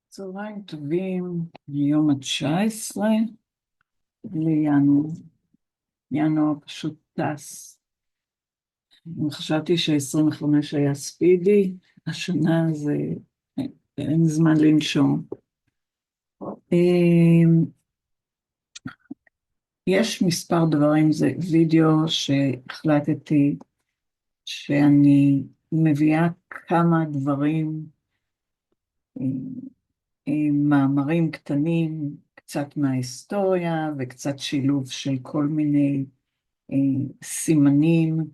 צהריים טובים, יום ה-19 לינואר. ינואר פשוט טס. חשבתי ש-25 היה ספידי, השנה זה אין זמן לנשום. יש מספר דברים, זה וידאו שהחלטתי שאני מביאה כמה דברים, מאמרים קטנים, קצת מההיסטוריה וקצת שילוב של כל מיני סימנים,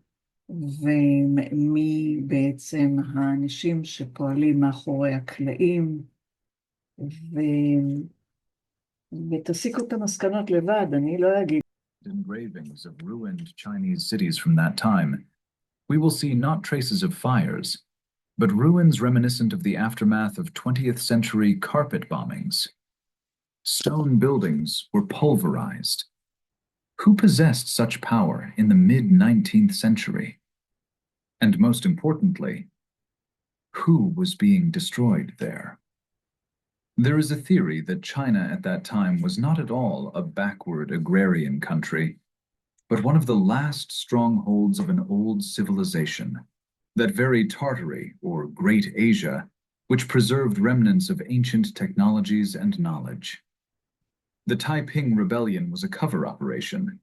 ומי בעצם האנשים שפועלים מאחורי הקלעים, ותסיקו את המסקנות לבד, אני לא אגיד. Engravings of ruined Chinese cities from that time, we will see not traces of fires, but ruins reminiscent of the aftermath of 20th century carpet bombings. Stone buildings were pulverized. Who possessed such power in the mid-19th century? And most importantly, who was being destroyed there? There is a theory that China at that time was not at all a backward agrarian country, but one of the last strongholds of an old civilization, that very Tartary, or Great Asia, which preserved remnants of ancient technologies and knowledge. The Taiping Rebellion was a cover operation.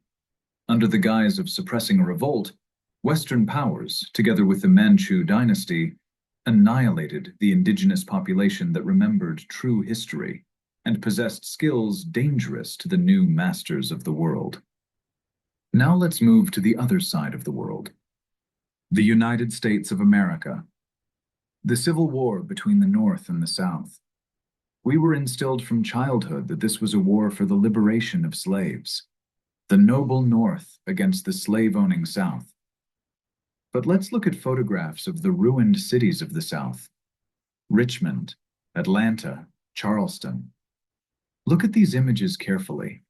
Under the guise of suppressing a revolt, Western powers, together with the Manchu dynasty, annihilated the indigenous population that remembered true history and possessed skills dangerous to the new masters of the world. Now let's move to the other side of the world. The United States of America. The Civil War between the North and the South. We were instilled from childhood that this was a war for the liberation of slaves, the noble North against the slave-owning South. But let's look at photographs of the ruined cities of the South. Richmond, Atlanta, Charleston. Look at these images carefully.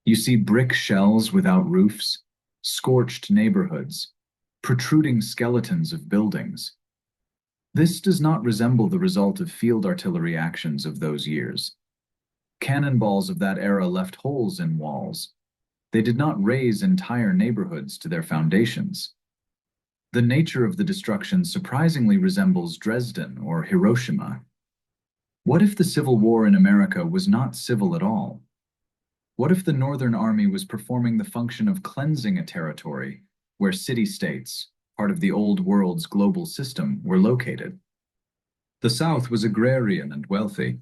You see brick shells without roofs, scorched neighborhoods, protruding skeletons of buildings. This does not resemble the result of field artillery actions of those years. Cannonballs of that era left holes in walls. They did not raze entire neighborhoods to their foundations. The nature of the destruction surprisingly resembles Dresden or Hiroshima. What if the Civil War in America was not civil at all? What if the Northern Army was performing the function of cleansing a territory where city-states, part of the old world's global system, were located? The South was agrarian and wealthy.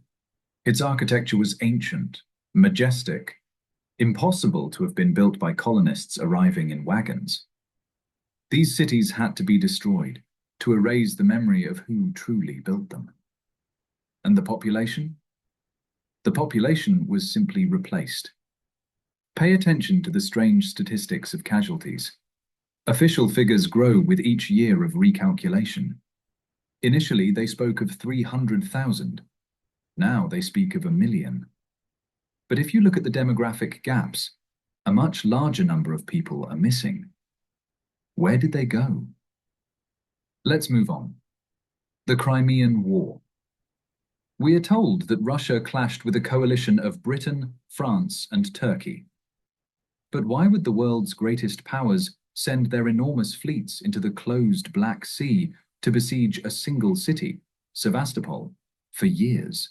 Its architecture was ancient, majestic, impossible to have been built by colonists arriving in wagons. These cities had to be destroyed to erase the memory of who truly built them. And the population? The population was simply replaced. Pay attention to the strange statistics of casualties. Official figures grow with each year of recalculation. Initially, they spoke of 300,000. Now they speak of 1 million. But if you look at the demographic gaps, a much larger number of people are missing. Where did they go? Let's move on. The Crimean War. We are told that Russia clashed with a coalition of Britain, France, and Turkey. But why would the world's greatest powers send their enormous fleets into the closed Black Sea to besiege a single city, Sevastopol, for years?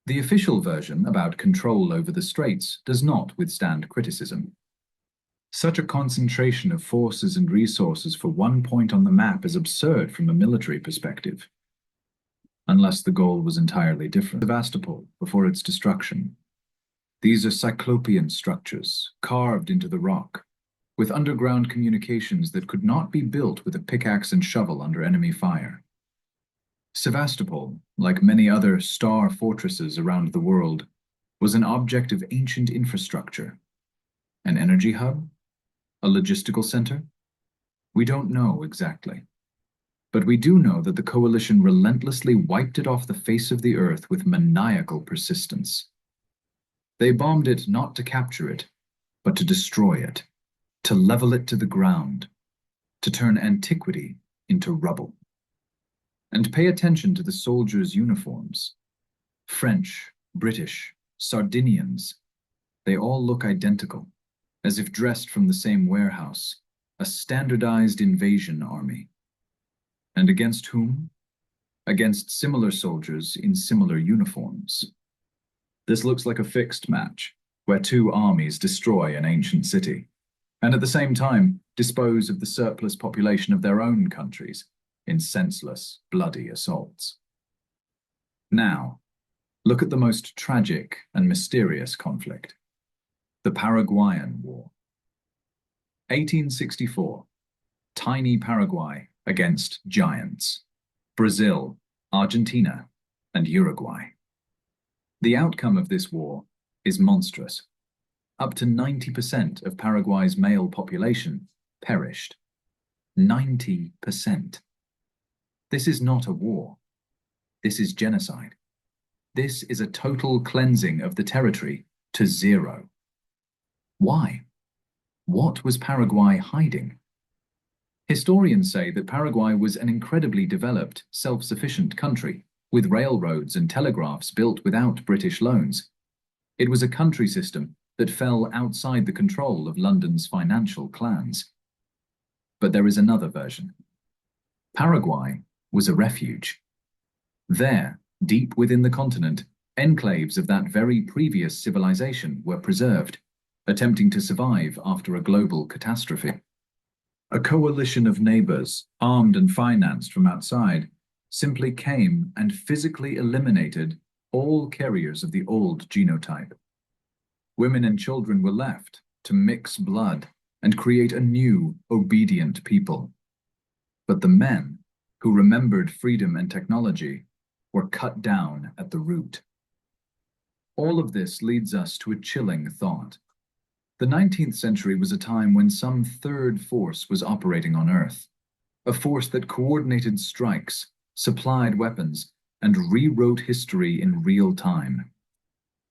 The official version about control over the straits does not withstand criticism. Such a concentration of forces and resources for one point on the map is absurd from a military perspective. Unless the goal was entirely different. Sevastopol, before its destruction. These are cyclopean structures, carved into the rock, with underground communications that could not be built with a pickaxe and shovel under enemy fire. Sevastopol, like many other star fortresses around the world, was an object of ancient infrastructure. An energy hub? A logistical center? We don't know exactly. But we do know that the coalition relentlessly wiped it off the face of the earth with maniacal persistence. They bombed it not to capture it, but to destroy it, to level it to the ground, to turn antiquity into rubble. And pay attention to the soldiers' uniforms. French, British, Sardinians, they all look identical, as if dressed from the same warehouse, a standardized invasion army. And against whom? Against similar soldiers in similar uniforms. This looks like a fixed match, where two armies destroy an ancient city, and at the same time dispose of the surplus population of their own countries in senseless, bloody assaults. Now, look at the most tragic and mysterious conflict, the Paraguayan War. 1864, tiny Paraguay against giants, Brazil, Argentina, and Uruguay. The outcome of this war is monstrous. Up to 90% of Paraguay's male population perished. 90%. This is not a war. This is genocide. This is a total cleansing of the territory to zero. Why? What was Paraguay hiding? Historians say that Paraguay was an incredibly developed, self-sufficient country, with railroads and telegraphs built without British loans. It was a country system that fell outside the control of London's financial clans. But there is another version. Paraguay was a refuge. There, deep within the continent, enclaves of that very previous civilization were preserved, attempting to survive after a global catastrophe. A coalition of neighbors, armed and financed from outside, simply came and physically eliminated all carriers of the old genotype. Women and children were left to mix blood and create a new, obedient people. But the men, who remembered freedom and technology, were cut down at the root. All of this leads us to a chilling thought. The 19th century was a time when some third force was operating on Earth, a force that coordinated strikes, supplied weapons, and rewrote history in real time.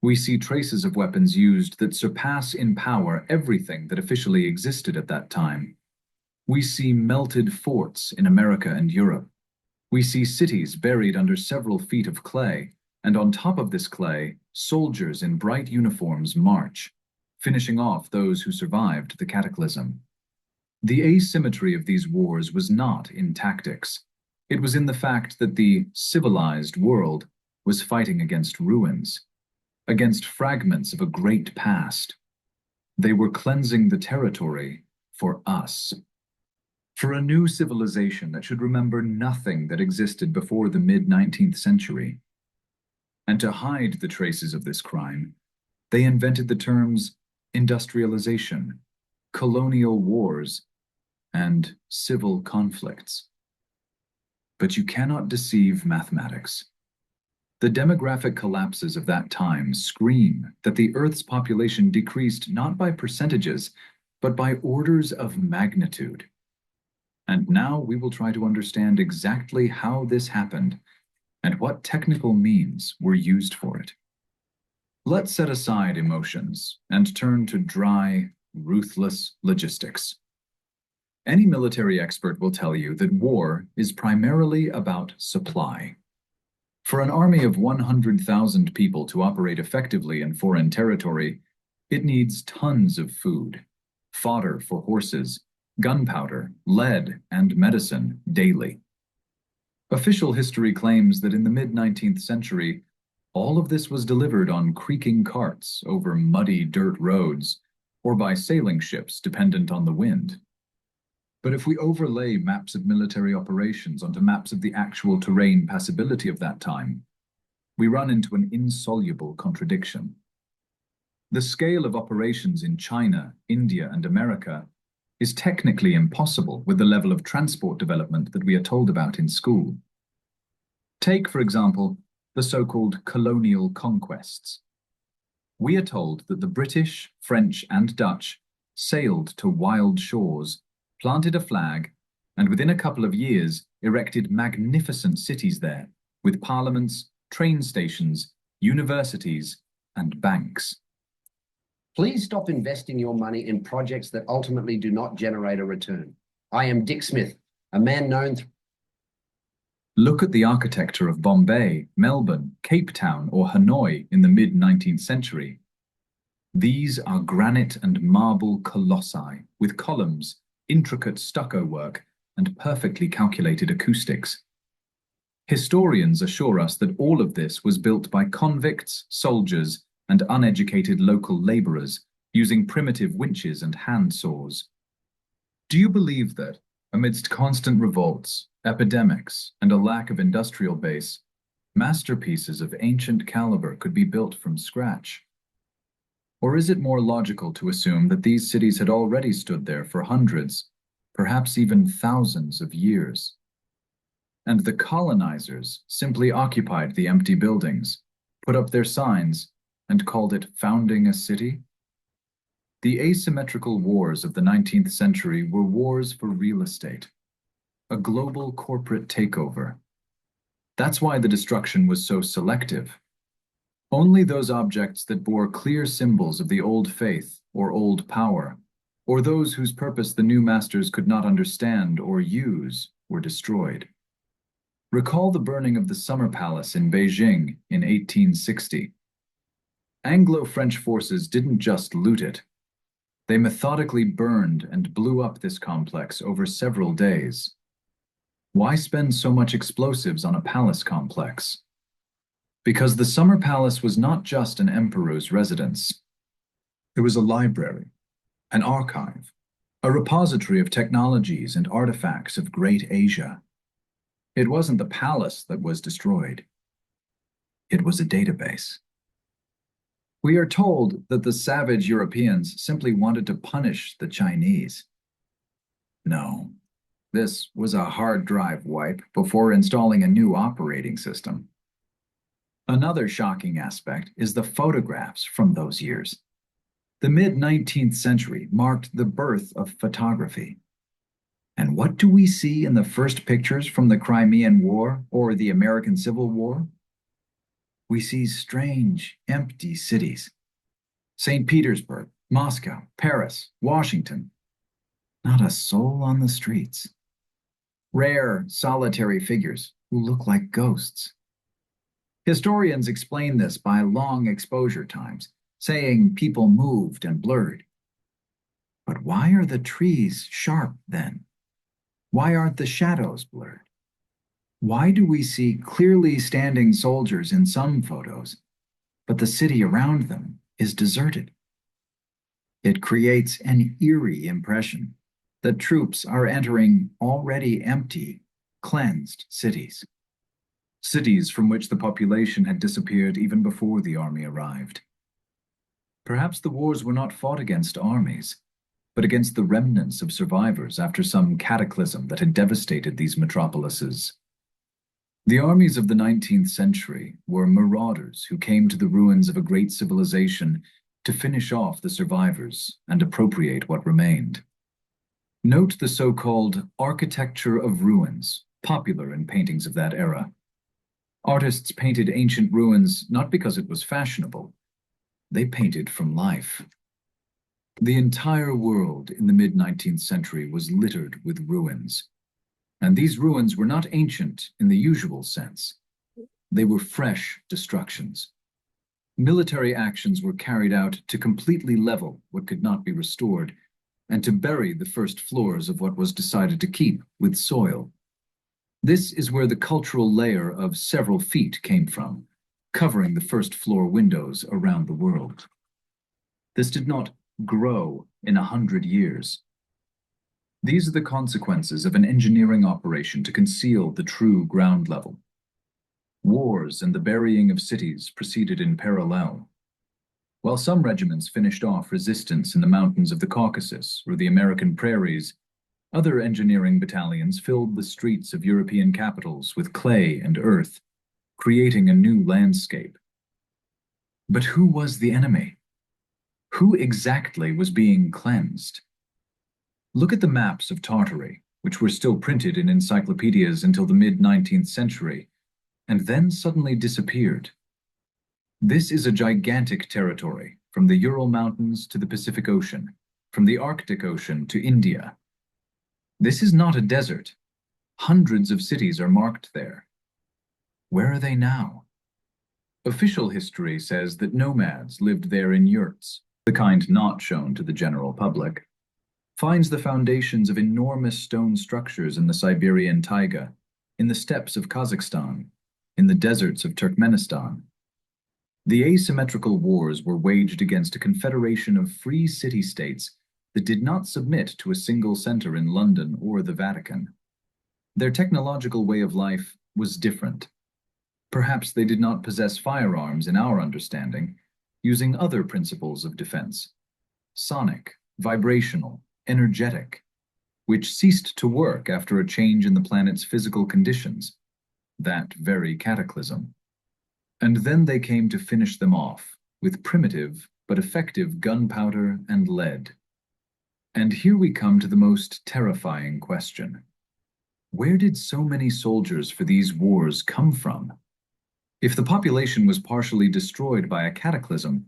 We see traces of weapons used that surpass in power everything that officially existed at that time. We see melted forts in America and Europe. We see cities buried under several feet of clay, and on top of this clay, soldiers in bright uniforms march, finishing off those who survived the cataclysm. The asymmetry of these wars was not in tactics. It was in the fact that the civilized world was fighting against ruins, against fragments of a great past. They were cleansing the territory for us. For a new civilization that should remember nothing that existed before the mid-19th century. And to hide the traces of this crime, they invented the terms industrialization, colonial wars, and civil conflicts. But you cannot deceive mathematics. The demographic collapses of that time scream that the Earth's population decreased not by percentages, but by orders of magnitude. And now we will try to understand exactly how this happened and what technical means were used for it. Let's set aside emotions and turn to dry, ruthless logistics. Any military expert will tell you that war is primarily about supply. For an army of 100,000 people to operate effectively in foreign territory, it needs tons of food, fodder for horses, gunpowder, lead, and medicine daily. Official history claims that in the mid-19th century, all of this was delivered on creaking carts over muddy dirt roads, or by sailing ships dependent on the wind. But if we overlay maps of military operations onto maps of the actual terrain passability of that time, we run into an insoluble contradiction. The scale of operations in China, India, and America is technically impossible with the level of transport development that we are told about in school. Take, for example, the so-called colonial conquests. We are told that the British, French, and Dutch sailed to wild shores, planted a flag, and within a couple of years erected magnificent cities there, with parliaments, train stations, universities, and banks. Please stop investing your money in projects that ultimately do not generate a return. I am Dick Smith, a man known Look at the architecture of Bombay, Melbourne, Cape Town, or Hanoi in the mid-19th century. These are granite and marble colossi with columns, intricate stucco work, and perfectly calculated acoustics. Historians assure us that all of this was built by convicts, soldiers, and uneducated local laborers using primitive winches and hand saws. Do you believe that, amidst constant revolts, epidemics, and a lack of industrial base, masterpieces of ancient caliber could be built from scratch? Or is it more logical to assume that these cities had already stood there for hundreds, perhaps even thousands of years? And the colonizers simply occupied the empty buildings, put up their signs, and called it founding a city? The asymmetrical wars of the 19th century were wars for real estate, a global corporate takeover. That's why the destruction was so selective. Only those objects that bore clear symbols of the old faith or old power, or those whose purpose the new masters could not understand or use, were destroyed. Recall the burning of the Summer Palace in Beijing in 1860. Anglo-French forces didn't just loot it. They methodically burned and blew up this complex over several days. Why spend so much explosives on a palace complex? Because the Summer Palace was not just an emperor's residence. It was a library, an archive, a repository of technologies and artifacts of great Asia. It wasn't the palace that was destroyed. It was a database. We are told that the savage Europeans simply wanted to punish the Chinese. No, this was a hard drive wipe before installing a new operating system. Another shocking aspect is the photographs from those years. The mid-19th century marked the birth of photography. And what do we see in the first pictures from the Crimean War or the American Civil War? We see strange, empty cities. St. Petersburg, Moscow, Paris, Washington. Not a soul on the streets. Rare, solitary figures who look like ghosts. Historians explain this by long exposure times, saying people moved and blurred. But why are the trees sharp then? Why aren't the shadows blurred? Why do we see clearly standing soldiers in some photos, but the city around them is deserted? It creates an eerie impression that troops are entering already empty, cleansed cities. Cities from which the population had disappeared even before the army arrived. Perhaps the wars were not fought against armies, but against the remnants of survivors after some cataclysm that had devastated these metropolises. The armies of the 19th century were marauders who came to the ruins of a great civilization to finish off the survivors and appropriate what remained. Note the so-called architecture of ruins, popular in paintings of that era. Artists painted ancient ruins not because it was fashionable. They painted from life. The entire world in the mid-19th century was littered with ruins. And these ruins were not ancient in the usual sense. They were fresh destructions. Military actions were carried out to completely level what could not be restored, and to bury the first floors of what was decided to keep with soil. This is where the cultural layer of several feet came from, covering the first floor windows around the world. This did not grow in 100 years. These are the consequences of an engineering operation to conceal the true ground level. Wars and the burying of cities proceeded in parallel. While some regiments finished off resistance in the mountains of the Caucasus or the American prairies, other engineering battalions filled the streets of European capitals with clay and earth, creating a new landscape. But who was the enemy? Who exactly was being cleansed? Look at the maps of Tartary, which were still printed in encyclopedias until the mid-19th century, and then suddenly disappeared. This is a gigantic territory, from the Ural Mountains to the Pacific Ocean, from the Arctic Ocean to India. This is not a desert. Hundreds of cities are marked there, Where are they now? Official history says that nomads lived there in yurts, the kind not shown to the general public, finds the foundations of enormous stone structures in the Siberian taiga, in the steppes of Kazakhstan, in the deserts of Turkmenistan. The asymmetrical wars were waged against a confederation of free city-states that did not submit to a single center in London or the Vatican. Their technological way of life was different. Perhaps they did not possess firearms in our understanding, using other principles of defense: sonic, vibrational, energetic, which ceased to work after a change in the planet's physical conditions, that very cataclysm. And then they came to finish them off with primitive but effective gunpowder and lead. And here we come to the most terrifying question. Where did so many soldiers for these wars come from? If the population was partially destroyed by a cataclysm,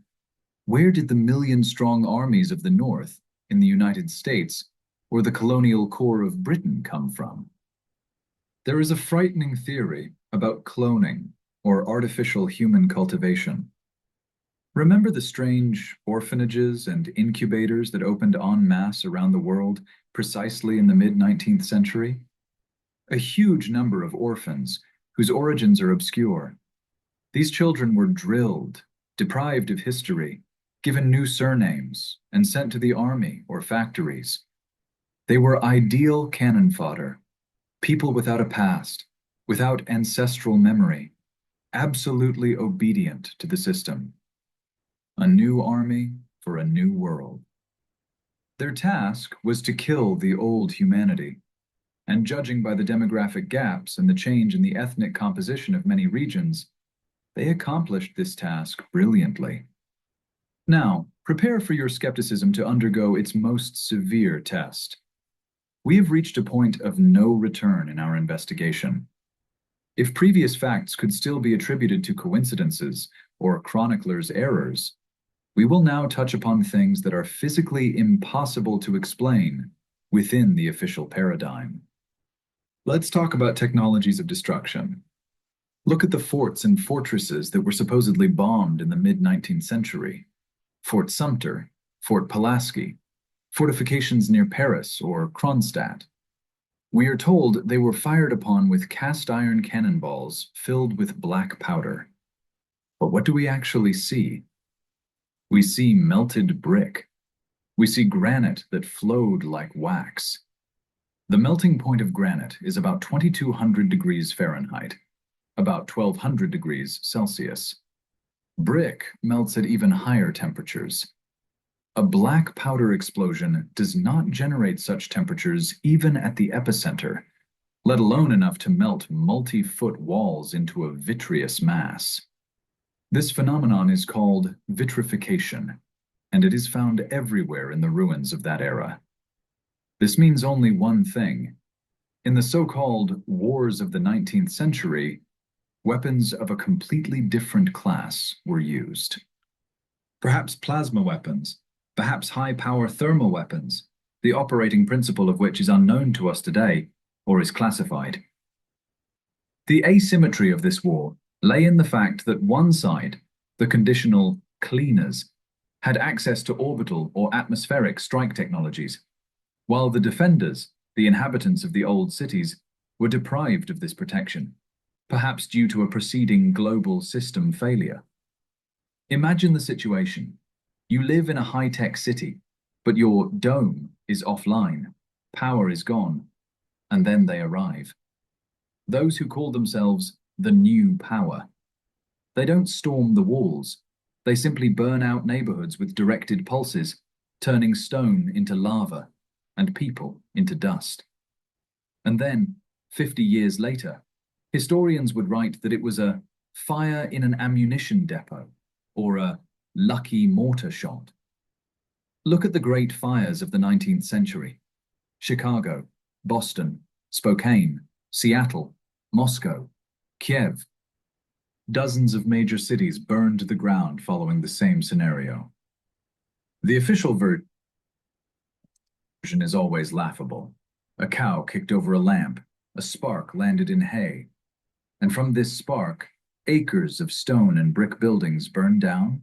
where did the million-strong armies of the North, in the United States, or the colonial core of Britain come from? There is a frightening theory about cloning, or artificial human cultivation. Remember the strange orphanages and incubators that opened en masse around the world precisely in the mid-19th century? A huge number of orphans, whose origins are obscure. These children were drilled, deprived of history, given new surnames, and sent to the army or factories. They were ideal cannon fodder, people without a past, without ancestral memory, absolutely obedient to the system. A new army for a new world. Their task was to kill the old humanity, and judging by the demographic gaps and the change in the ethnic composition of many regions, they accomplished this task brilliantly. Now, prepare for your skepticism to undergo its most severe test. We have reached a point of no return in our investigation. If previous facts could still be attributed to coincidences or chroniclers' errors, we will now touch upon things that are physically impossible to explain within the official paradigm. Let's talk about technologies of destruction. Look at the forts and fortresses that were supposedly bombed in the mid-19th century. Fort Sumter, Fort Pulaski, fortifications near Paris or Kronstadt. We are told they were fired upon with cast-iron cannonballs filled with black powder. But what do we actually see? We see melted brick. We see granite that flowed like wax. The melting point of granite is about 2200 degrees Fahrenheit, about 1200 degrees Celsius. Brick melts at even higher temperatures. A black powder explosion does not generate such temperatures even at the epicenter, let alone enough to melt multi-foot walls into a vitreous mass. This phenomenon is called vitrification, and it is found everywhere in the ruins of that era. This means only one thing. In the so-called wars of the 19th century, weapons of a completely different class were used. Perhaps plasma weapons, perhaps high-power thermal weapons, the operating principle of which is unknown to us today or is classified. The asymmetry of this war lay in the fact that one side, the conditional cleaners, had access to orbital or atmospheric strike technologies, while the defenders, the inhabitants of the old cities, were deprived of this protection, perhaps due to a preceding global system failure. Imagine the situation. You live in a high-tech city, but your dome is offline, power is gone, and then they arrive. Those who call themselves the new power. They don't storm the walls. They simply burn out neighborhoods with directed pulses, turning stone into lava and people into dust. And then, 50 years later, historians would write that it was a fire in an ammunition depot or a lucky mortar shot. Look at the great fires of the 19th century. Chicago, Boston, Spokane, Seattle, Moscow, Kiev. Dozens of major cities burned to the ground following the same scenario. The official version is always laughable. A cow kicked over a lamp, a spark landed in hay. and from this spark, acres of stone and brick buildings burned down.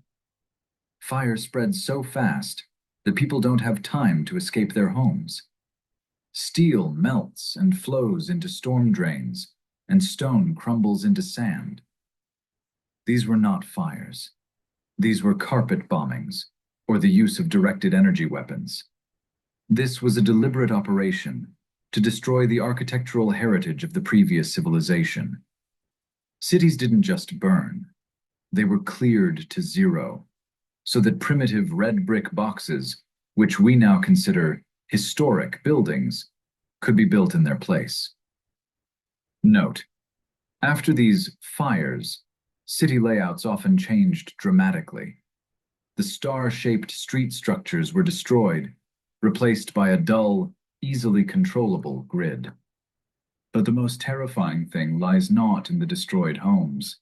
Fire spreads so fast that people don't have time to escape their homes. Steel melts and flows into storm drains, and stone crumbles into sand. These were not fires. These were carpet bombings, or the use of directed energy weapons. This was a deliberate operation to destroy the architectural heritage of the previous civilization. Cities didn't just burn, they were cleared to zero, so that primitive red brick boxes, which we now consider historic buildings, could be built in their place. Note, after these fires, city layouts often changed dramatically. The star-shaped street structures were destroyed, replaced by a dull, easily controllable grid. But the most terrifying thing lies not in the destroyed homes,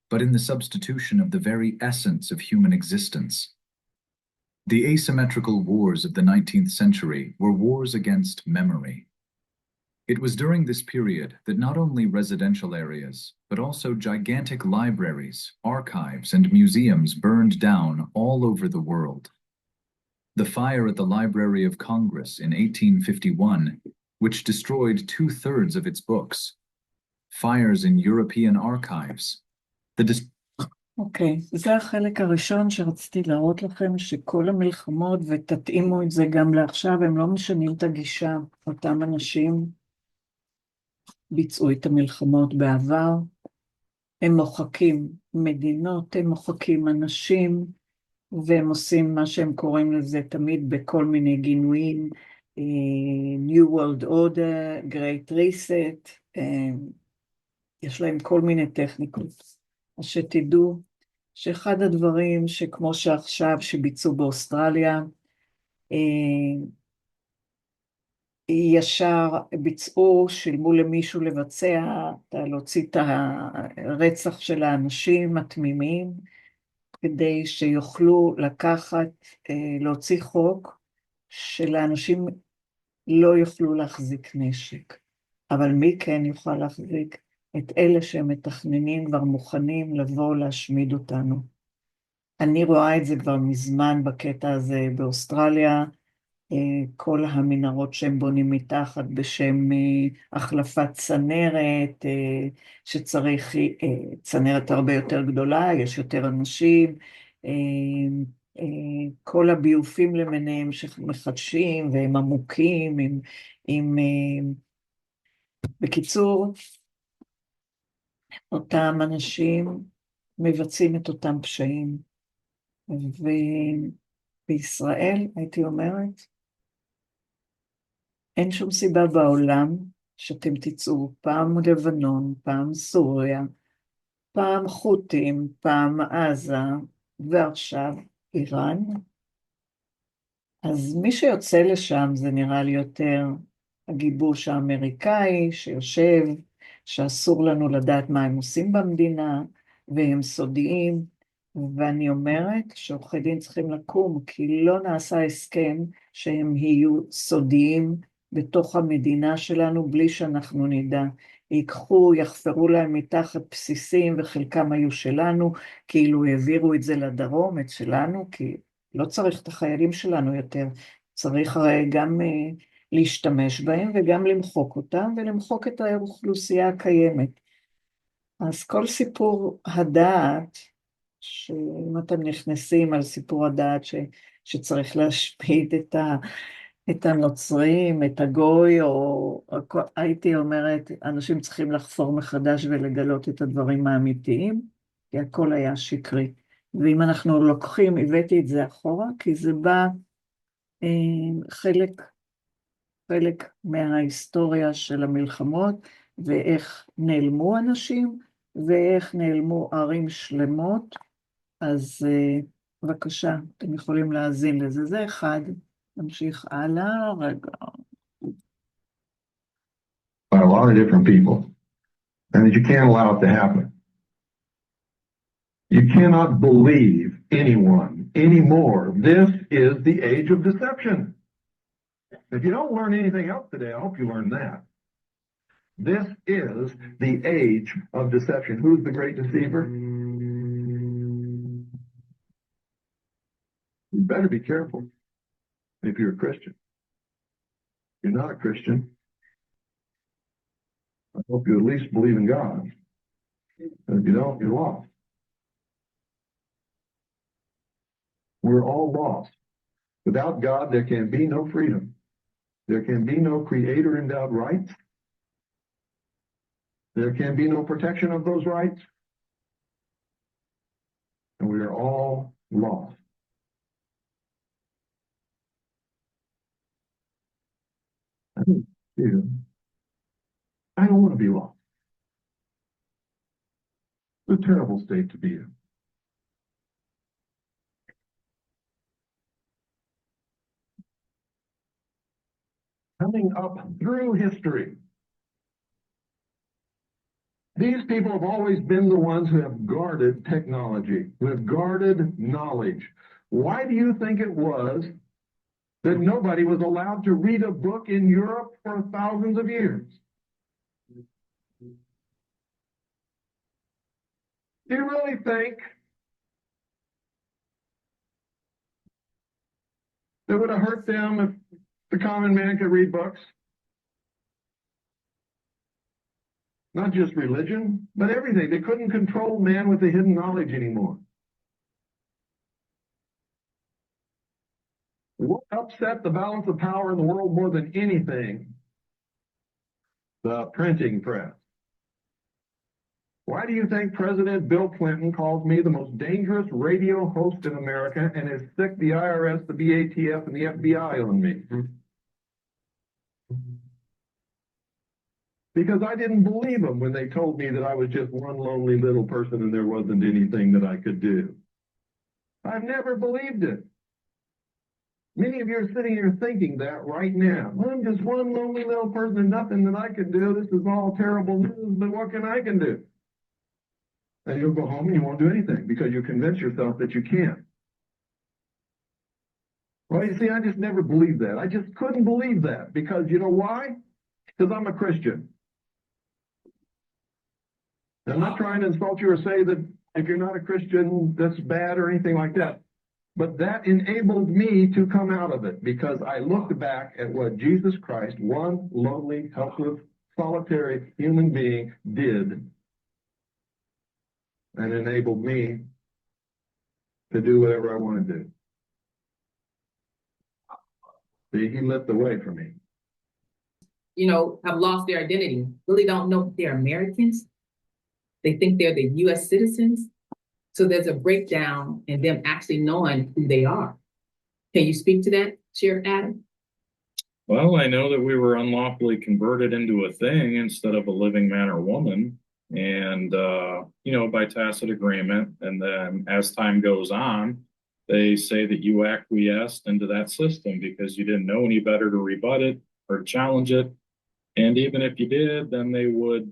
but in the substitution of the very essence of human existence. The asymmetrical wars of the 19th century were wars against memory. It was during this period that not only residential areas, but also gigantic libraries, archives, and museums burned down all over the world. The fire at the Library of Congress in 1851, which destroyed 2/3 of its books. Fires in European archives. אוקיי, זה החלק הראשון שרציתי להראות לכם, שכל המלחמות, ותתאימו את זה גם לעכשיו, הם לא משנים את הגישה. אותם אנשים ביצעו את המלחמות בעבר, הם מוחקים מדינות, הם מוחקים אנשים, והם עושים מה שהם קוראים לזה תמיד בכל מיני גינויים, New World Order, Great Reset, יש להם כל מיני טכניקות. אז שתדעו שאחד הדברים שכמו שעכשיו שביצעו באוסטרליה, ישר ביצעו, שילמו למישהו לבצע, להוציא את הרצח של האנשים התמימים, כדי שיוכלו לקחת, להוציא חוק שלאנשים לא יוכלו להחזיק נשק. אבל מי כן יוכל להחזיק? את אלה שהם מתכננים כבר מוכנים לבוא להשמיד אותנו. אני רואה את זה כבר מזמן בקטע הזה באוסטרליה, כל המנהרות שהם בונים מתחת בשם החלפת צנרת, שצריך צנרת הרבה יותר גדולה, יש יותר אנשים, כל הביופים למיניהם שמחדשים והם עמוקים, בקיצור, אותם אנשים מבצעים את אותם פשעים, ובישראל, הייתי אומרת, אין שום סיבה בעולם שאתם תצאו פעם לבנון, פעם סוריה, פעם חות'ים, פעם עזה, ועכשיו איראן. אז מי שיוצא לשם זה נראה לי יותר הגיבוש האמריקאי שיושב, שאסור לנו לדעת מה הם עושים במדינה, והם סודיים, ואני אומרת שעורכי דין צריכים לקום, כי לא נעשה הסכם שהם יהיו סודיים בתוך המדינה שלנו, בלי שאנחנו נדע. ייקחו, יחפרו להם מתחת בסיסים, וחלקם היו שלנו, כאילו העבירו את זה לדרום, את שלנו, כי לא צריך את החיילים שלנו יותר, צריך הרי גם להשתמש בהם, וגם למחוק אותם, ולמחוק את האוכלוסייה הקיימת. אז כל סיפור הדעת, שאם אתם נכנסים על סיפור הדעת שצריך להשמיד את הנוצרים, את הגוי, או הייתי אומרת, אנשים צריכים לחפור מחדש ולגלות את הדברים האמיתיים, כי הכל היה שקרי. ואם אנחנו לוקחים, הבאתי את זה אחורה, כי זה בא חלק מההיסטוריה של המלחמות, ואיך נעלמו אנשים, ואיך נעלמו ערים שלמות. אז בבקשה, אתם יכולים להאזין לזה. זה אחד. נמשיך הלאה, רגע. By a lot of different people, and that you can't allow it to happen. You cannot believe anyone anymore. This is the age of deception. If you don't learn anything else today, I hope you learn that. This is the age of deception. Who's the great deceiver? You better be careful if you're a Christian. If you're not a Christian, I hope you at least believe in God. And if you don't, you're lost. We're all lost. Without God, there can be no freedom. There can be no creator-endowed rights. There can be no protection of those rights. And we are all lost. I don't want to be lost. It's a terrible state to be in. Coming up through history, these people have always been the ones who have guarded technology, who have guarded knowledge. Why do you think it was that nobody was allowed to read a book in Europe for thousands of years? Do you really think it would have hurt them if the common man could read books? Not just religion, but everything. They couldn't control man with the hidden knowledge anymore. What upset the balance of power in the world more than anything? The printing press. Why do you think President Bill Clinton calls me the most dangerous radio host in America and has sicked the IRS, the BATF, and the FBI on me? Because I didn't believe them when they told me that I was just one lonely little person and there wasn't anything that I could do. I've never believed it. Many of you are sitting here thinking that right now. I'm just one lonely little person and nothing that I can do. This is all terrible news, but what can I do? And you'll go home and you won't do anything because you convince yourself that you can't. Well, you see, I just never believed that. I just couldn't believe that because you know why? Because I'm a Christian. I'm not trying to insult you or say that if you're not a Christian, that's bad or anything like that. But that enabled me to come out of it because I looked back at what Jesus Christ, one lonely, helpless, solitary human being, did and enabled me to do whatever I want to do. See, he lit the way for me. You know, have lost their identity, really don't know if they're Americans. They think they're the US citizens. So there's a breakdown in them actually knowing who they are. Can you speak to that, Sheriff Adam? Well, I know that we were unlawfully converted into a thing instead of a living man or woman. And, by tacit agreement. And then as time goes on, they say that you acquiesced into that system because you didn't know any better to rebut it or challenge it. And even if you did, then they would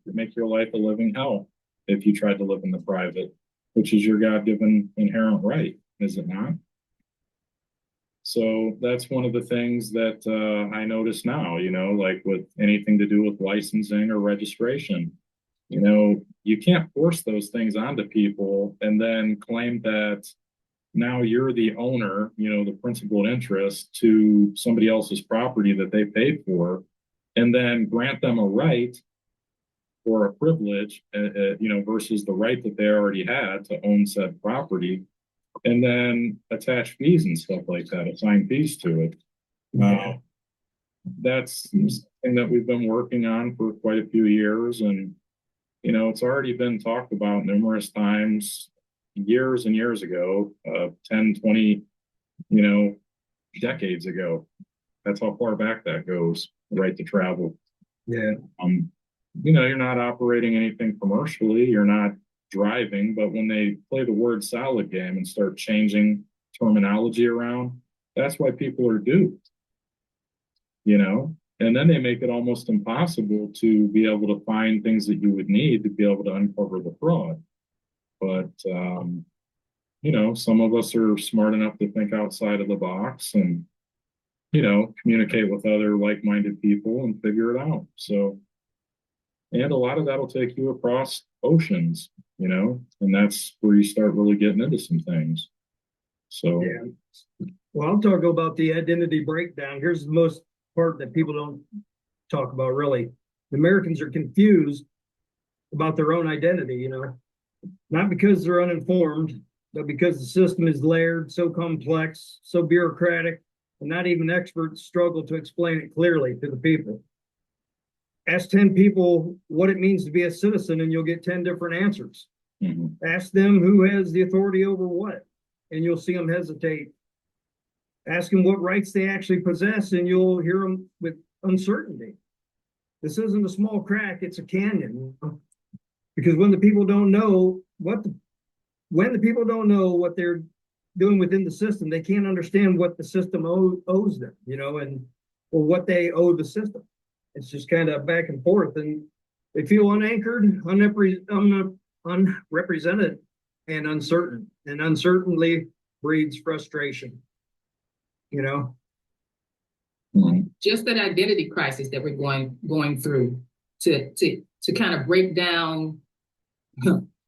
make your life a living hell if you tried to live in the private, which is your God-given inherent right, is it not? So that's one of the things that I notice now, like with anything to do with licensing or registration. You can't force those things onto people and then claim that now you're the owner, the principal interest to somebody else's property that they paid for, and then grant them a right or a privilege, versus the right that they already had to own said property, and then attach fees and stuff like that, assign fees to it. That's something that we've been working on for quite a few years, and it's already been talked about numerous times, years and years ago, 10, 20, decades ago. That's how far back that goes, the right to travel. Yeah. You're not operating anything commercially, you're not driving, but when they play the word salad game and start changing terminology around, that's why people are duped, and then they make it almost impossible to be able to find things that you would need to be able to uncover the fraud. But, some of us are smart enough to think outside of the box and, communicate with other like-minded people and figure it out. So And a lot of that'll take you across oceans, you know, and that's where you start really getting into some things. So, Yeah. Well, I'll talk about the identity breakdown. Here's the most part that people don't talk about, really. The Americans are confused about their own identity, you know, not because they're uninformed, but because the system is layered, so complex, so bureaucratic, and not even experts struggle to explain it clearly to the people. Ask 10 people what it means to be a citizen, and you'll get 10 different answers. mhm. Ask them who has the authority over what, and you'll see them hesitate. Ask them what rights they actually possess, and you'll hear them with uncertainty. This isn't a small crack, it's a canyon. You know? Because when the people don't know what they're doing within the system, they can't understand what the system owes them, you know, or what they owe the system. It's just kind of back and forth, and they feel unanchored, unrepresented, and uncertain. And uncertainty breeds frustration, you know. Just that identity crisis that we're going through to kind of break down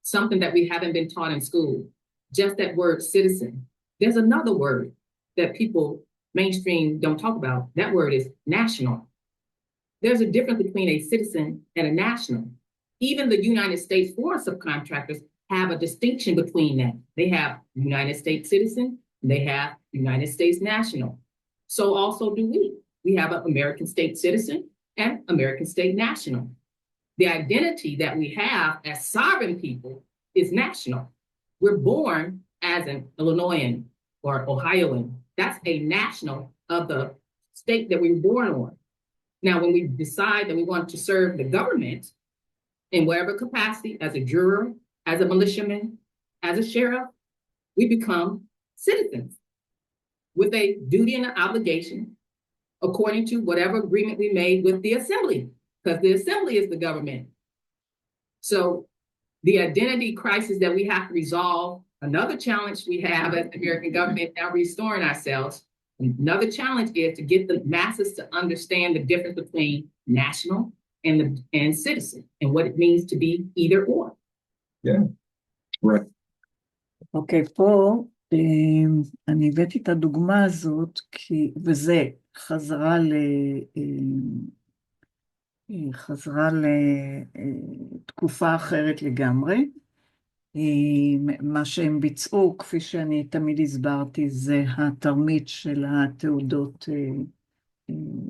something that we haven't been taught in school. Just that word citizen. There's another word that people mainstream don't talk about. That word is national. There's a difference between a citizen and a national. Even the United States foreign subcontractors have a distinction between that. They have United States citizen, they have United States national. So also do we. We have an American state citizen and American state national. The identity that we have as sovereign people is national. We're born as an Illinoisan or Ohioan. That's a national of the state that we were born on. Now, when we decide that we want to serve the government in whatever capacity, as a juror, as a militiaman, as a sheriff, we become citizens with a duty and an obligation according to whatever agreement we made with the assembly, because the assembly is the government. So the identity crisis that we have to resolve, another challenge we have as the American government now restoring ourselves, another challenge is to get the masses to understand the difference between national and citizen and what it means to be either or. Yeah, right. אוקיי, פה אני הבאתי את הדוגמה הזאת, וזה חזרה לתקופה אחרת לגמרי. מה שהם ביצעו, כפי שאני תמיד הסברתי, זה התרמית של התעודות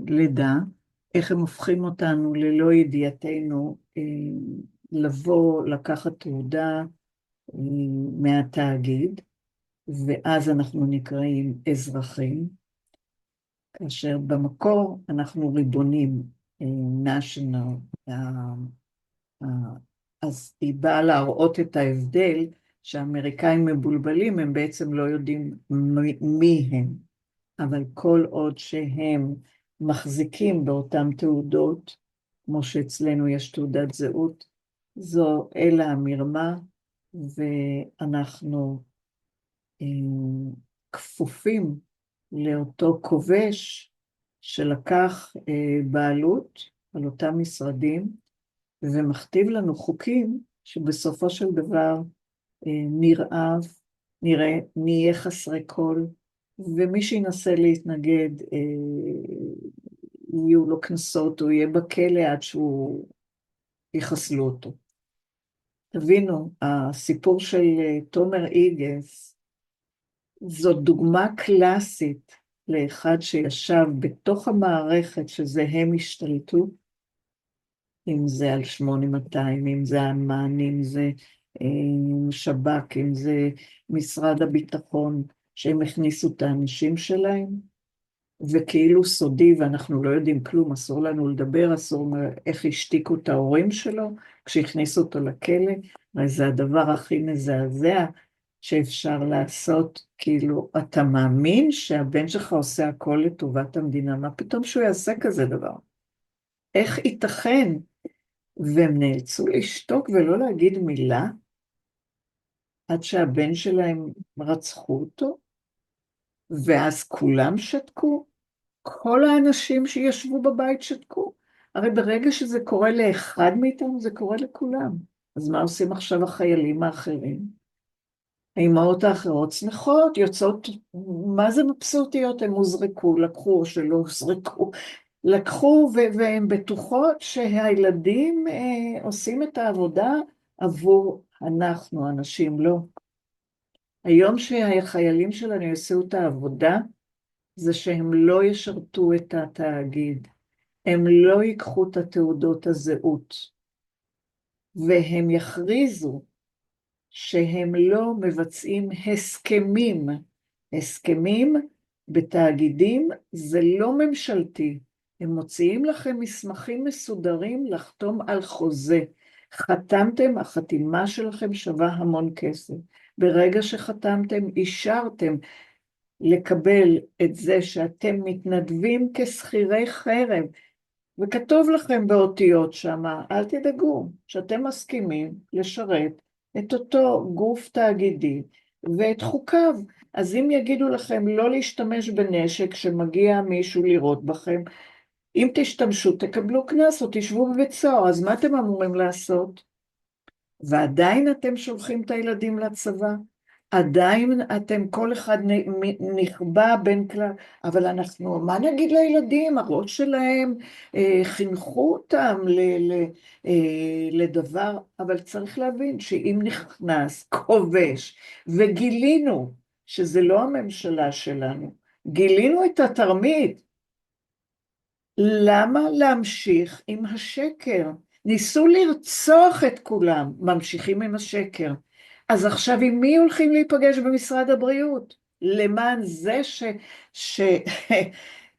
לידה, איך הם הופכים אותנו ללא ידיעתנו לבוא, לקחת תעודה מהתאגיד, ואז אנחנו נקראים אזרחים, כאשר במקור אנחנו ריבונים, national, אז היא באה להראות את ההבדל שהאמריקאים מבולבלים, הם בעצם לא יודעים מי הם, אבל כל עוד שהם מחזיקים באותן תעודות, כמו שאצלנו יש תעודת זהות, זו אלה המרמה, ואנחנו כפופים לאותו כובש שלקח בעלות על אותם משרדים, ומכתיב לנו חוקים שבסופו של דבר נהיה חסרי כל, ומי שינסה להתנגד יהיו לו כנסות, הוא יהיה בכלא עד שהוא יחסלו אותו. תבינו, הסיפור של תומר איגס, זאת דוגמה קלאסית לאחד שישב בתוך המערכת שזה הם השתלטו, אם זה על 8200, אם זה אמ"ן, אם זה שב"כ, אם זה משרד הביטחון, שהם הכניסו את האנשים שלהם, וכאילו סודי, ואנחנו לא יודעים כלום, אסור לנו לדבר, אסור איך השתיקו את ההורים שלו, כשהכניסו אותו לכלא, וזה הדבר הכי מזעזע שאפשר לעשות, כאילו, אתה מאמין שהבן שלך עושה הכל לטובת המדינה, מה פתאום שהוא יעשה כזה דבר? איך ייתכן? והם נאלצו לשתוק ולא להגיד מילה, עד שהבן שלהם רצחו אותו, ואז כולם שתקו, כל האנשים שישבו בבית שתקו, הרי ברגע שזה קורה לאחד מאיתנו, זה קורה לכולם. אז מה עושים עכשיו החיילים האחרים? האמהות האחרות שמחות, יוצאות, מה זה מבסוטיות? הם הוזרקו, לקחו או שלא הוזרקו, לקחו והן בטוחות שהילדים עושים את העבודה עבור אנחנו, אנשים, לא. היום שהחיילים שלנו יעשו את העבודה, זה שהם לא ישרתו את התאגיד, הם לא ייקחו את התעודות הזהות, והם יכריזו שהם לא מבצעים הסכמים. הסכמים בתאגידים זה לא ממשלתי. הם מוציאים לכם מסמכים מסודרים לחתום על חוזה. חתמתם, החתימה שלכם שווה המון כסף. ברגע שחתמתם, אישרתם לקבל את זה שאתם מתנדבים כשכירי חרב, וכתוב לכם באותיות שמה, אל תדאגו, שאתם מסכימים לשרת את אותו גוף תאגידי ואת חוקיו. אז אם יגידו לכם לא להשתמש בנשק שמגיע מישהו לראות בכם, אם תשתמשו תקבלו קנס או תשבו בבית סוהר, אז מה אתם אמורים לעשות? ועדיין אתם שולחים את הילדים לצבא? עדיין אתם, כל אחד נכבה בין כלל, אבל אנחנו, מה נגיד לילדים? הראש שלהם חינכו אותם לדבר, אבל צריך להבין שאם נכנס כובש, וגילינו שזה לא הממשלה שלנו, גילינו את התרמית, למה להמשיך עם השקר? ניסו לרצוח את כולם, ממשיכים עם השקר. אז עכשיו עם מי הולכים להיפגש במשרד הבריאות? למען זה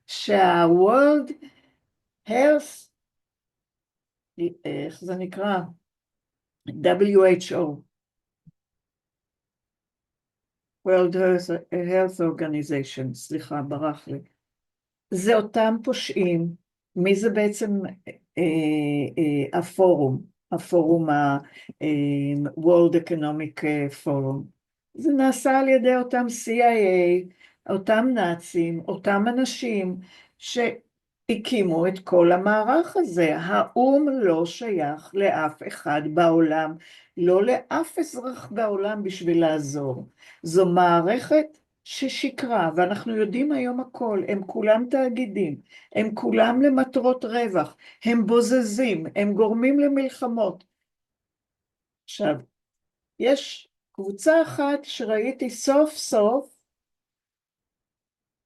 שה-World Health, איך זה נקרא? WHO, World Health Organization, סליחה, ברח לי. זה אותם פושעים. מי זה בעצם הפורום ה-World Economic Forum? זה נעשה על ידי אותם CIA, אותם נאצים, אותם אנשים שהקימו את כל המערך הזה. האום לא שייך לאף אחד בעולם, לא לאף אזרח בעולם בשביל לעזור. זו מערכת ששיקרה, ואנחנו יודעים היום הכל, הם כולם תאגידים, הם כולם למטרות רווח, הם בוזזים, הם גורמים למלחמות. עכשיו, יש קבוצה אחת שראיתי סוף סוף,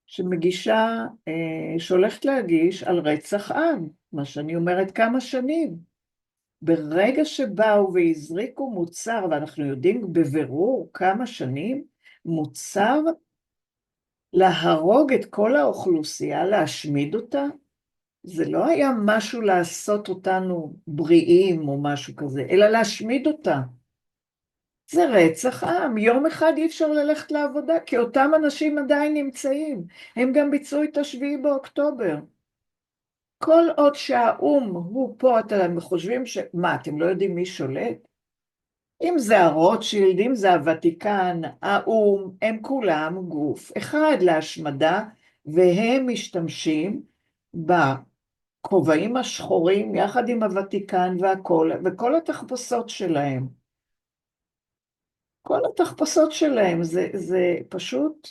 שמגישה, שהולכת להגיש על רצח עם, מה שאני אומרת כמה שנים. ברגע שבאו והזריקו מוצר, ואנחנו יודעים בבירור כמה שנים, מוצר להרוג את כל האוכלוסייה, להשמיד אותה, זה לא היה משהו לעשות אותנו בריאים או משהו כזה, אלא להשמיד אותה. זה רצח עם. יום אחד אי אפשר ללכת לעבודה, כי אותם אנשים עדיין נמצאים. הם גם ביצעו את 7 באוקטובר. כל עוד שהאום הוא פה, אתם חושבים מה, אתם לא יודעים מי שולט? אם זה הרוטשילד, אם זה הוותיקן, האום, הם כולם גוף אחד להשמדה, והם משתמשים בכובעים השחורים יחד עם הוותיקן והכל, וכל התחפושות שלהם. כל התחפושות שלהם, זה פשוט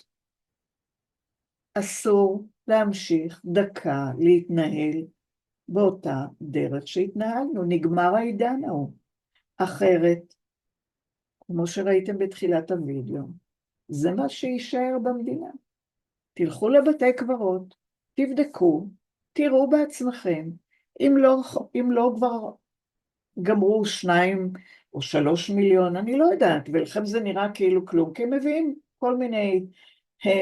אסור להמשיך דקה להתנהל באותה דרך שהתנהלנו, נגמר העידן ההוא. אחרת, כמו שראיתם בתחילת הוידאו, זה מה שישאר במדינה. תלכו לבתי קברות, תבדקו, תראו בעצמכם, אם לא כבר גמרו 2 או 3 מיליון, אני לא יודעת, ולכם זה נראה כאילו כלום, כי הם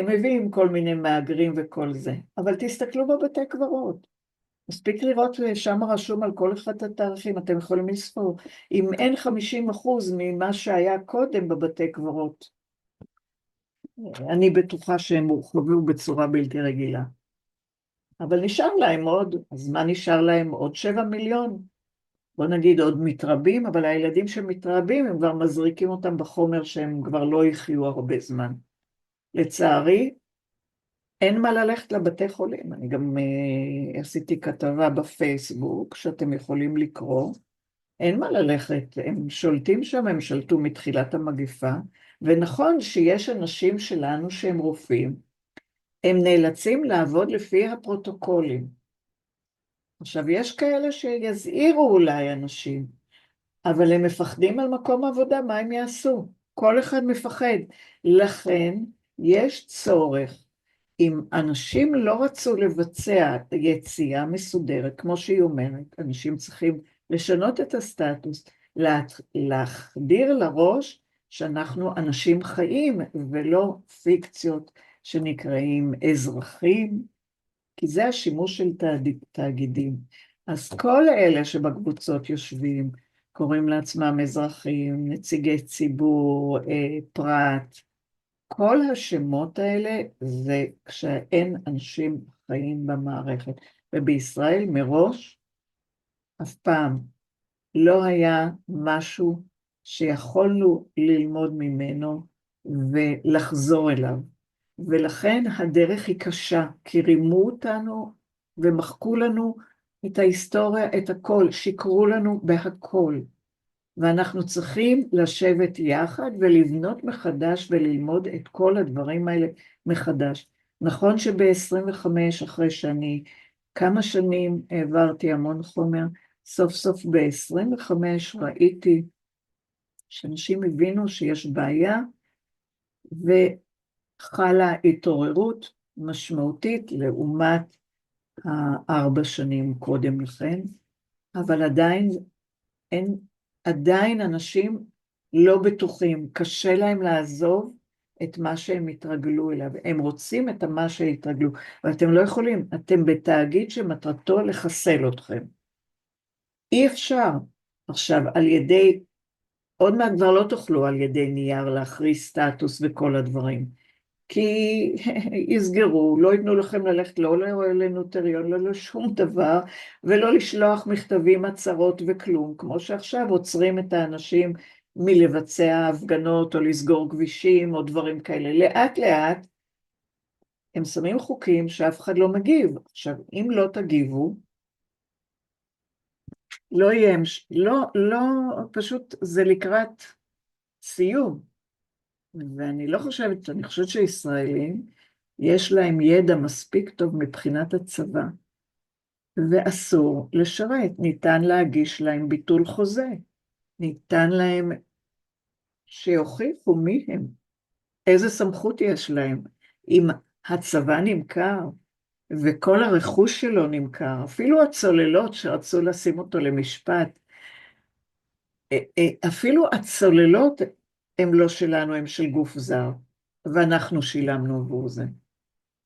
מביאים כל מיני מהגרים וכל זה, אבל תסתכלו בבתי קברות, מספיק לראות שם רשום על כל אחד התאריכים, אתם יכולים לספור, אם אין 50% ממה שהיה קודם בבתי קברות, אני בטוחה שהם הורחבו בצורה בלתי רגילה, אבל נשאר להם עוד, אז מה נשאר להם? עוד 7 מיליון, בוא נגיד עוד מתרבים, אבל הילדים שמתרבים הם כבר מזריקים אותם בחומר שהם כבר לא יחיו הרבה זמן. לצערי, אין מה ללכת לבתי חולים. אני גם עשיתי כתבה בפייסבוק, שאתם יכולים לקרוא. אין מה ללכת, הם שולטים שם, הם שלטו מתחילת המגפה, ונכון שיש אנשים שלנו שהם רופאים, הם נאלצים לעבוד לפי הפרוטוקולים. עכשיו, יש כאלה שיזהירו אולי אנשים, אבל הם מפחדים על מקום עבודה, מה הם יעשו? כל אחד מפחד. לכן, יש צורך. אם אנשים לא רצו לבצע יציאה מסודרת, כמו שהיא אומרת, אנשים צריכים לשנות את הסטטוס, להחדיר לראש שאנחנו אנשים חיים ולא פיקציות שנקראים אזרחים, כי זה השימוש של תאגידים. אז כל אלה שבקבוצות יושבים, קוראים לעצמם אזרחים, נציגי ציבור, פרט, כל השמות האלה זה כשאין אנשים חיים במערכת. ובישראל מראש אף פעם לא היה משהו שיכולנו ללמוד ממנו ולחזור אליו. ולכן הדרך היא קשה, כי רימו אותנו ומחקו לנו את ההיסטוריה, את הכל, שיקרו לנו בהכל. ואנחנו צריכים לשבת יחד ולבנות מחדש וללמוד את כל הדברים האלה מחדש. נכון שב-25 אחרי שאני כמה שנים העברתי המון חומר, סוף סוף ב-25 ראיתי שאנשים הבינו שיש בעיה וחלה התעוררות משמעותית לעומת 4 שנים קודם לכן, אבל עדיין אנשים לא בטוחים, קשה להם לעזוב את מה שהם התרגלו אליו, הם רוצים את מה שהתרגלו, אבל אתם לא יכולים, אתם בתאגיד שמטרתו לחסל אתכם. אי אפשר. עכשיו, על ידי, עוד מעט כבר לא תוכלו על ידי נייר להכריז סטטוס וכל הדברים, כי יסגרו, לא ייתנו לכם ללכת לא לנוטריון, לא לשום דבר, ולא לשלוח מכתבים, הצהרות וכלום, כמו שעכשיו עוצרים את האנשים מלבצע הפגנות או לסגור כבישים או דברים כאלה. לאט לאט הם שמים חוקים שאף אחד לא מגיב. עכשיו, אם לא תגיבו, לא יהיה, פשוט זה לקראת סיום. ואני לא חושבת, אני חושבת שישראלים, יש להם ידע מספיק טוב מבחינת הצבא, ואסור לשרת, ניתן להגיש להם ביטול חוזה, ניתן להם שיוכיחו מי הם, איזה סמכות יש להם, אם הצבא נמכר, וכל הרכוש שלו נמכר, אפילו הצוללות שרצו לשים אותו למשפט, אפילו הצוללות הם לא שלנו, הם של גוף זר, ואנחנו שילמנו עבור זה.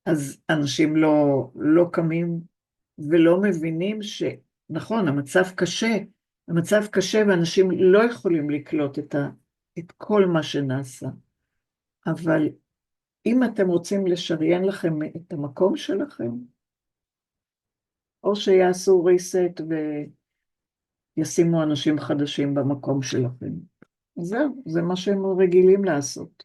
אז אנשים לא קמים ולא מבינים שנכון, המצב קשה ואנשים לא יכולים לקלוט את כל מה שנעשה. אבל אם אתם רוצים לשריין לכם את המקום שלכם, או שיעשו ריסט וישימו אנשים חדשים במקום שלכם. זהו, זה מה שהם רגילים לעשות.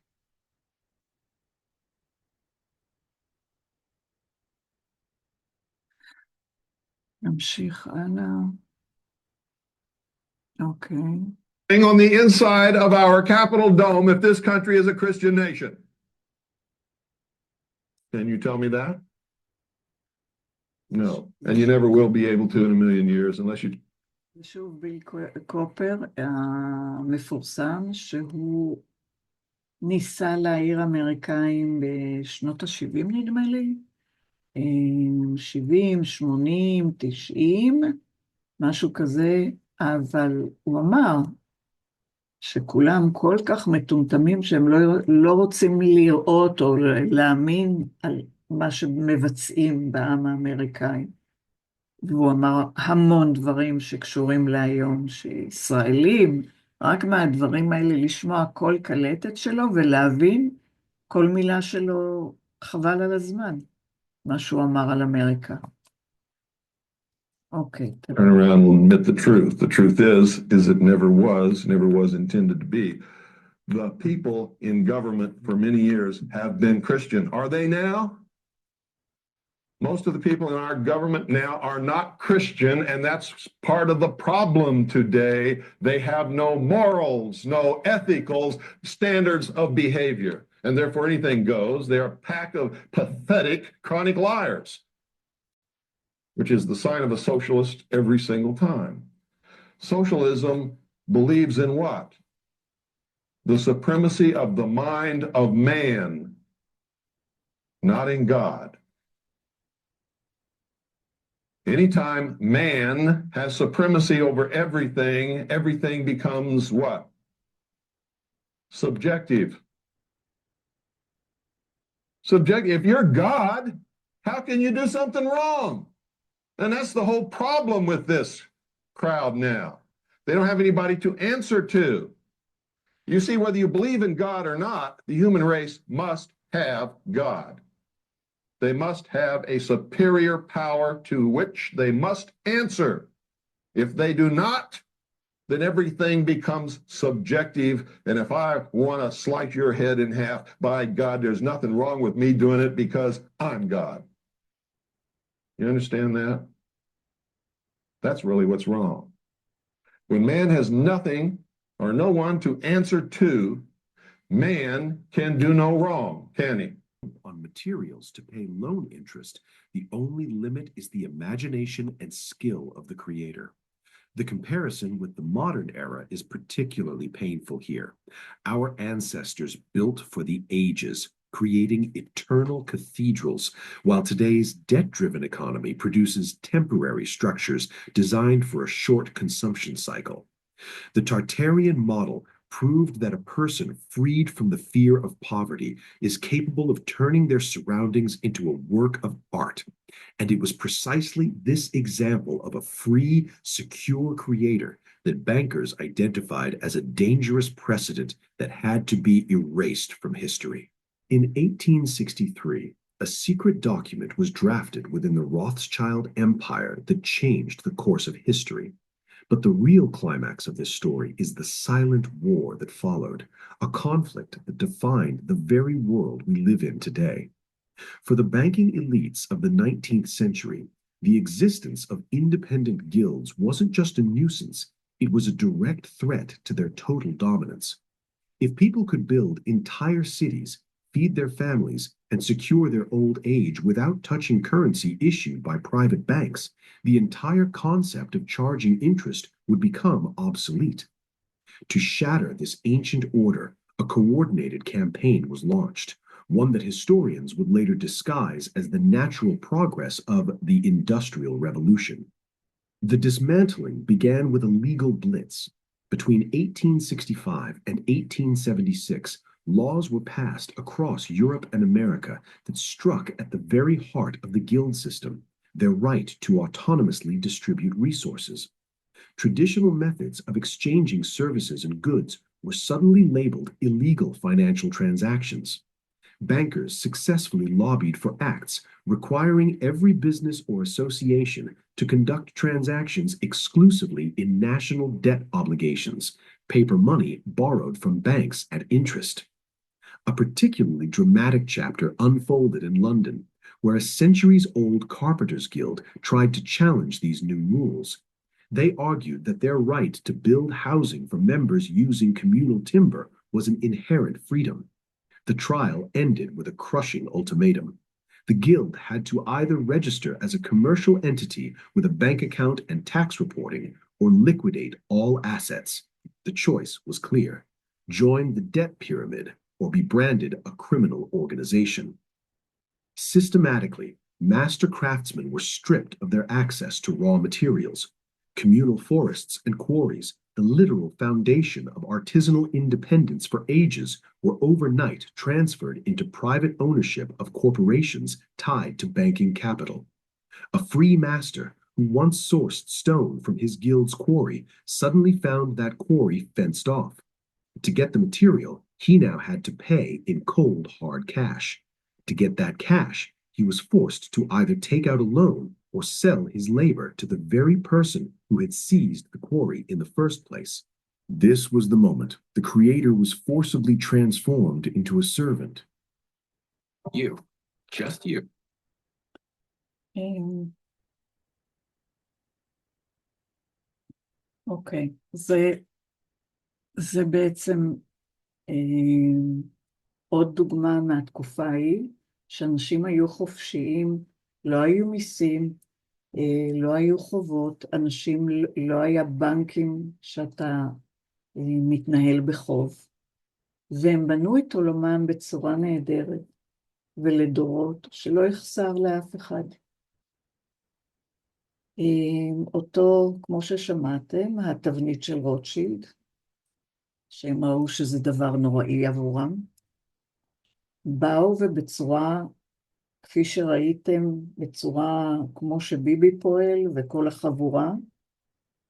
נמשיך הלאה. אוקיי. On the inside of our Capitol dome if this country is a Christian nation. Can you tell me that? No, and you never will be able to in a million years unless you... ושוב ביל קופר המפורסם, שהוא ניסה להעיר אמריקאים בשנות ה-70 נדמה לי, 70, 80, 90, משהו כזה, אבל הוא אמר שכולם כל כך מטומטמים שהם לא רוצים לראות או להאמין על מה שמבצעים בעם האמריקאי. והוא אמר המון דברים שקשורים להיום, שישראלים, רק מהדברים האלה לשמוע כל קלטת שלו ולהבין כל מילה שלו חבל על הזמן, מה שהוא אמר על אמריקה. אוקיי. Turn around and admit the truth. The truth is it never was intended to be. The people in government for many years have been Christian. Are they now? Most of the people in our government now are not Christian, and that's part of the problem today. They have no morals, no ethical standards of behavior, and therefore anything goes. They're a pack of pathetic, chronic liars, which is the sign of a socialist every single time. Socialism believes in what? The supremacy of the mind of man, not in God. Anytime man has supremacy over everything, everything becomes what? Subjective. Subjective. If you're God, how can you do something wrong? And that's the whole problem with this crowd now. They don't have anybody to answer to. You see, whether you believe in God or not, the human race must have God. They must have a superior power to which they must answer. If they do not, then everything becomes subjective. And if I want to slice your head in half, by God, there's nothing wrong with me doing it because I'm God. You understand that? That's really what's wrong. When man has nothing or no one to answer to, man can do no wrong, can he? On materials to pay loan interest, the only limit is the imagination and skill of the creator. The comparison with the modern era is particularly painful here. Our ancestors built for the ages, creating eternal cathedrals, while today's debt-driven economy produces temporary structures designed for a short consumption cycle. The Tartarian model proved that a person freed from the fear of poverty is capable of turning their surroundings into a work of art. And it was precisely this example of a free, secure creator that bankers identified as a dangerous precedent that had to be erased from history. In 1863, a secret document was drafted within the Rothschild Empire that changed the course of history. But the real climax of this story is the silent war that followed, a conflict that defined the very world we live in today. For the banking elites of the 19th century, the existence of independent guilds wasn't just a nuisance, it was a direct threat to their total dominance. If people could build entire cities, feed their families, and secure their old age without touching currency issued by private banks, the entire concept of charging interest would become obsolete. To shatter this ancient order, a coordinated campaign was launched, one that historians would later disguise as the natural progress of the Industrial Revolution. The dismantling began with a legal blitz. Between 1865 and 1876, laws were passed across Europe and America that struck at the very heart of the guild system, their right to autonomously distribute resources. Traditional methods of exchanging services and goods were suddenly labeled illegal financial transactions. Bankers successfully lobbied for acts requiring every business or association to conduct transactions exclusively in national debt obligations, paper money borrowed from banks at interest. A particularly dramatic chapter unfolded in London, where a centuries-old carpenters' guild tried to challenge these new rules. They argued that their right to build housing for members using communal timber was an inherent freedom. The trial ended with a crushing ultimatum. The guild had to either register as a commercial entity with a bank account and tax reporting, or liquidate all assets. The choice was clear: join the debt pyramid or be branded a criminal organization. Systematically, master craftsmen were stripped of their access to raw materials. Communal forests and quarries, the literal foundation of artisanal independence for ages, were overnight transferred into private ownership of corporations tied to banking capital. A free master who once sourced stone from his guild's quarry suddenly found that quarry fenced off. To get the material, he now had to pay in cold, hard cash. To get that cash, he was forced to either take out a loan or sell his labor to the very person who had seized the quarry in the first place. This was the moment the creator was forcibly transformed into a servant. You, just you. אוקיי, זה בעצם עוד דוגמה מהתקופה ההיא, שאנשים היו חופשיים, לא היו מיסים, לא היו חובות, אנשים, לא היה בנקים שאתה מתנהל בחוב, והם בנו את עולמם בצורה נהדרת, ולדורות שלא יחסר לאף אחד. אותו, כמו ששמעתם, התבנית של רוטשילד, שהם ראו שזה דבר נוראי עבורם, באו ובצורה, כפי שראיתם, בצורה כמו שביבי פועל וכל החבורה,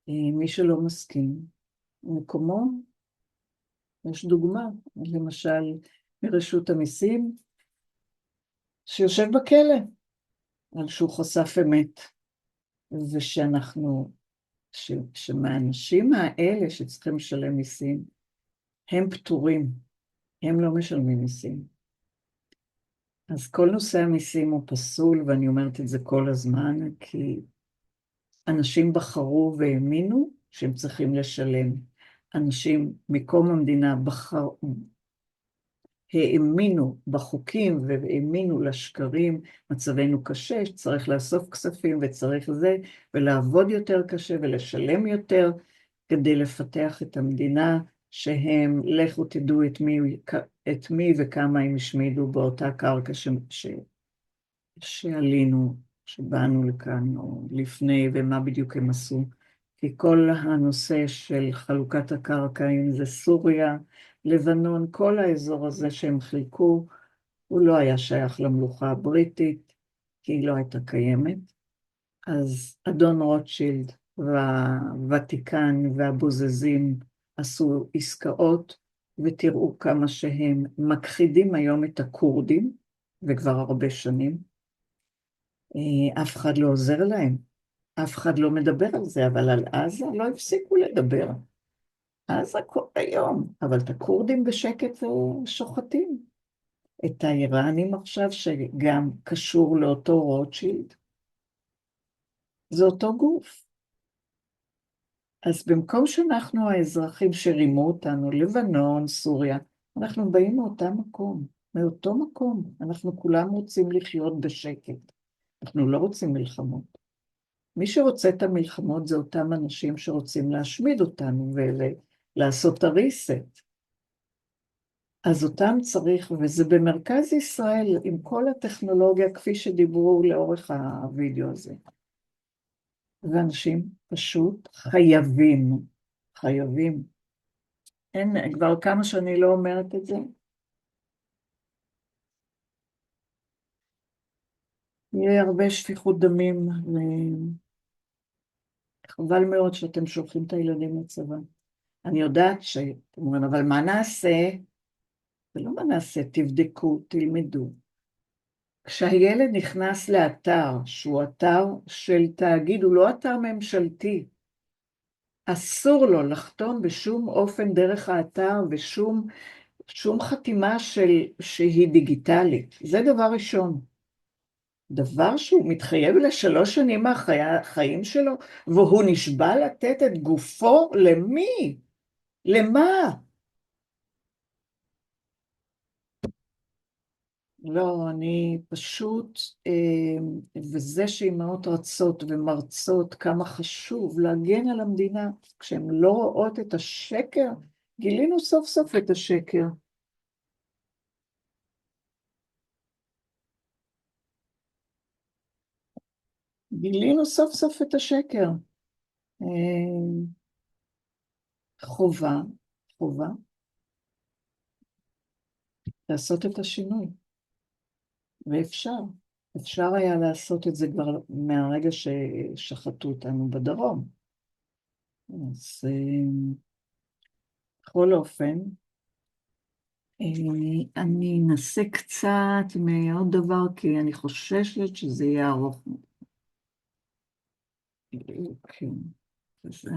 מי שלא מסכים, מקומו, יש דוגמה, למשל מרשות המיסים, שיושב בכלא, על שהוא חשף אמת, ושאנחנו, שמהאנשים האלה שצריכים לשלם מיסים, הם פטורים, הם לא משלמים מיסים. אז כל נושא המיסים הוא פסול, ואני אומרת את זה כל הזמן, כי אנשים בחרו והאמינו שהם צריכים לשלם. אנשים מקום המדינה האמינו בחוקים והאמינו לשקרים, מצבנו קשה, שצריך לאסוף כספים וצריך זה, ולעבוד יותר קשה ולשלם יותר, כדי לפתח את המדינה, שהם לכו תדעו את מי וכמה הם השמידו באותה קרקע שעלינו, שבאנו לכאן או לפני, ומה בדיוק הם עשו. כי כל הנושא של חלוקת הקרקע, אם זה סוריה, לבנון, כל האזור הזה שהם חילקו, הוא לא היה שייך למלוכה הבריטית, כי היא לא הייתה קיימת. אז אדון רוטשילד והוותיקן והבוזזים עשו עסקאות, ותראו כמה שהם מכחידים היום את הקורדים, וכבר הרבה שנים. אף אחד לא עוזר להם, אף אחד לא מדבר על זה, אבל על עזה לא הפסיקו לדבר. עזה כל היום, אבל את הקורדים בשקט שוחטים. את האיראנים עכשיו, שגם קשור לאותו רוטשילד, זה אותו גוף. אז במקום שאנחנו האזרחים שרימו אותנו, לבנון, סוריה, אנחנו באים מאותו מקום. אנחנו כולם רוצים לחיות בשקט. אנחנו לא רוצים מלחמות. מי שרוצה את המלחמות זה אותם אנשים שרוצים להשמיד אותנו ולעשות את הריסט. אז אותם צריך, וזה במרכז ישראל, עם כל הטכנולוגיה, כפי שדיברו לאורך הווידאו הזה. ואנשים פשוט חייבים. אין, כבר כמה שאני לא אומרת את זה. יהיה הרבה שפיכות דמים, וחבל מאוד שאתם שולחים את הילדים לצבא. אני יודעת שאתם אומרים, אבל מה נעשה? ולא מה נעשה, תבדקו, תלמדו. כשהילד נכנס לאתר, שהוא אתר של תאגיד, הוא לא אתר ממשלתי, אסור לו לחתום בשום אופן דרך האתר, ושום חתימה שהיא דיגיטלית. זה דבר ראשון. דבר שהוא מתחייב ל3 שנים מהחיים שלו, והוא נשבע לתת את גופו למי? למה? לא, אני פשוט, וזה שאימהות רצות ומרצות כמה חשוב להגן על המדינה, כשהן לא רואות את השקר, גילינו סוף סוף את השקר. גילינו סוף סוף את השקר. חובה לעשות את השינוי. אפשר היה לעשות את זה כבר מהרגע ששחטו אותנו בדרום. אז בכל אופן, אני אנסה קצת מעוד דבר, כי אני חוששת שזה יהיה ארוך. כן, זה.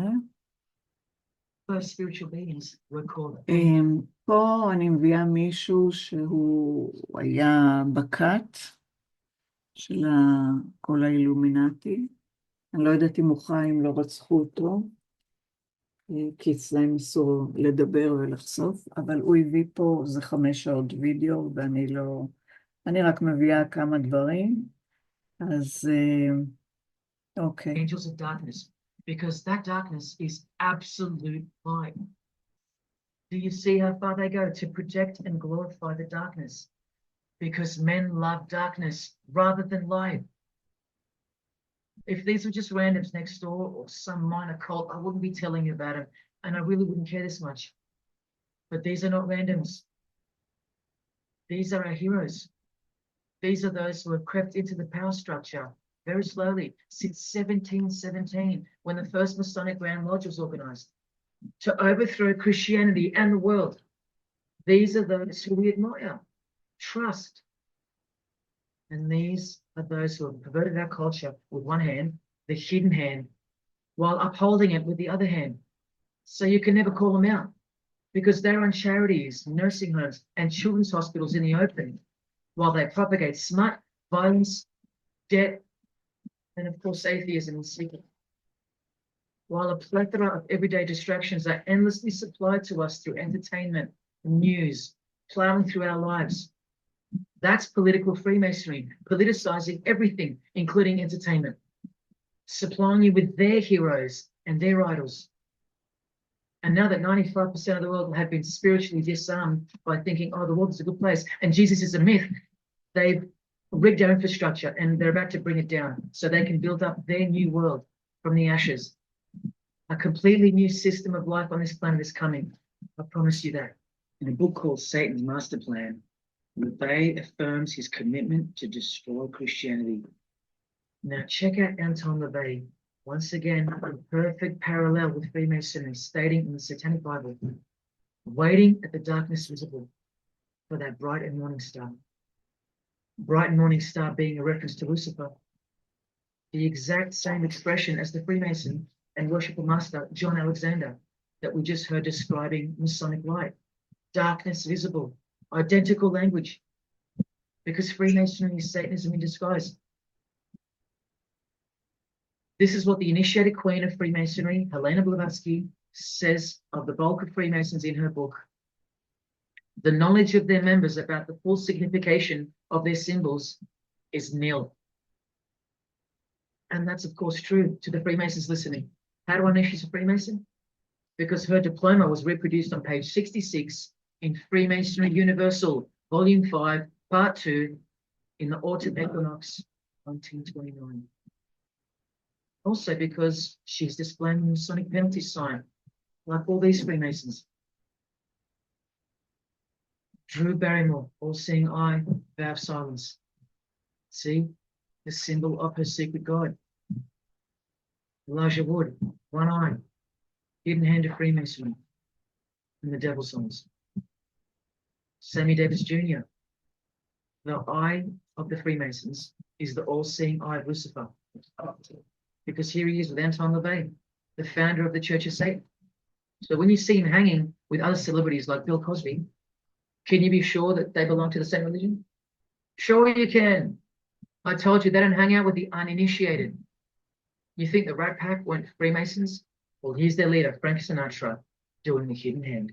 פה אני מביאה מישהו שהוא היה בכת, של כל האילומינטי. אני לא יודעת אם הוא חי, אם לא רצחו אותו, כי אצלם אסור לדבר ולחשוף, אבל הוא הביא פה, זה 5 שעות וידאו, ואני לא, אני רק מביאה כמה דברים, אז אוקיי. Angels of darkness, because that darkness is absolute light. Do you see how far they go to project and glorify the darkness? Because men love darkness rather than light. If these were just randoms next door or some minor cult, I wouldn't be telling you about it, and I really wouldn't care this much. But these are not randoms. These are our heroes. These are those who have crept into the power structure very slowly since 1717, when the first Masonic Grand Lodge was organized to overthrow Christianity and the world. These are those who we admire, trust. And these are those who have perverted our culture with one hand, the hidden hand, while upholding it with the other hand. So you can never call them out because they run charities, nursing homes, and children's hospitals in the open, while they propagate smut, violence, debt, and of course atheism in secret. While a plethora of everyday distractions are endlessly supplied to us through entertainment, news, plowing through our lives. That's political Freemasonry, politicizing everything, including entertainment, supplying you with their heroes and their idols. And now that 95% of the world have been spiritually disarmed by thinking, oh, the world is a good place and Jesus is a myth, they've rigged our infrastructure and they're about to bring it down so they can build up their new world from the ashes. A completely new system of life on this planet is coming. I promise you that. In a book called Satan's Master Plan, LaVey affirms his commitment to destroy Christianity. Now check out Anton LaVey. Once again, a perfect parallel with Freemasonry, stating in the Satanic Bible, waiting at the darkness visible for that bright and morning star. Bright and morning star being a reference to Lucifer. The exact same expression as the Freemason and worshipful master, John Alexander, that we just heard describing Masonic light. Darkness visible, identical language, because Freemasonry is Satanism in disguise. This is what the initiated queen of Freemasonry, Helena Blavatsky, says of the bulk of Freemasons in her book. The knowledge of their members about the full signification of their symbols is nil. And that's, of course, true to the Freemasons listening. How do I know she's a Freemason? Because her diploma was reproduced on page 66 in Freemasonry Universal, Volume 5, Part 2, in the Autumn Equinox, 1929. Also because she's displaying the Masonic penalty sign, like all these Freemasons. Drew Barrymore, all-seeing eye, vow of silence. See, the symbol of her secret God. Elijah Wood, one eye, hidden hand of Freemasonry, in the Devil Songs. Sammy Davis Jr., the eye of the Freemasons is the all-seeing eye of Lucifer. Because here he is with Anton LaVey, the founder of the Church of Satan. So when you see him hanging with other celebrities like Bill Cosby, can you be sure that they belong to the same religion? Sure you can. I told you they don't hang out with the uninitiated. You think the Rat Pack weren't Freemasons? Well, here's their leader, Frank Sinatra, doing the hidden hand.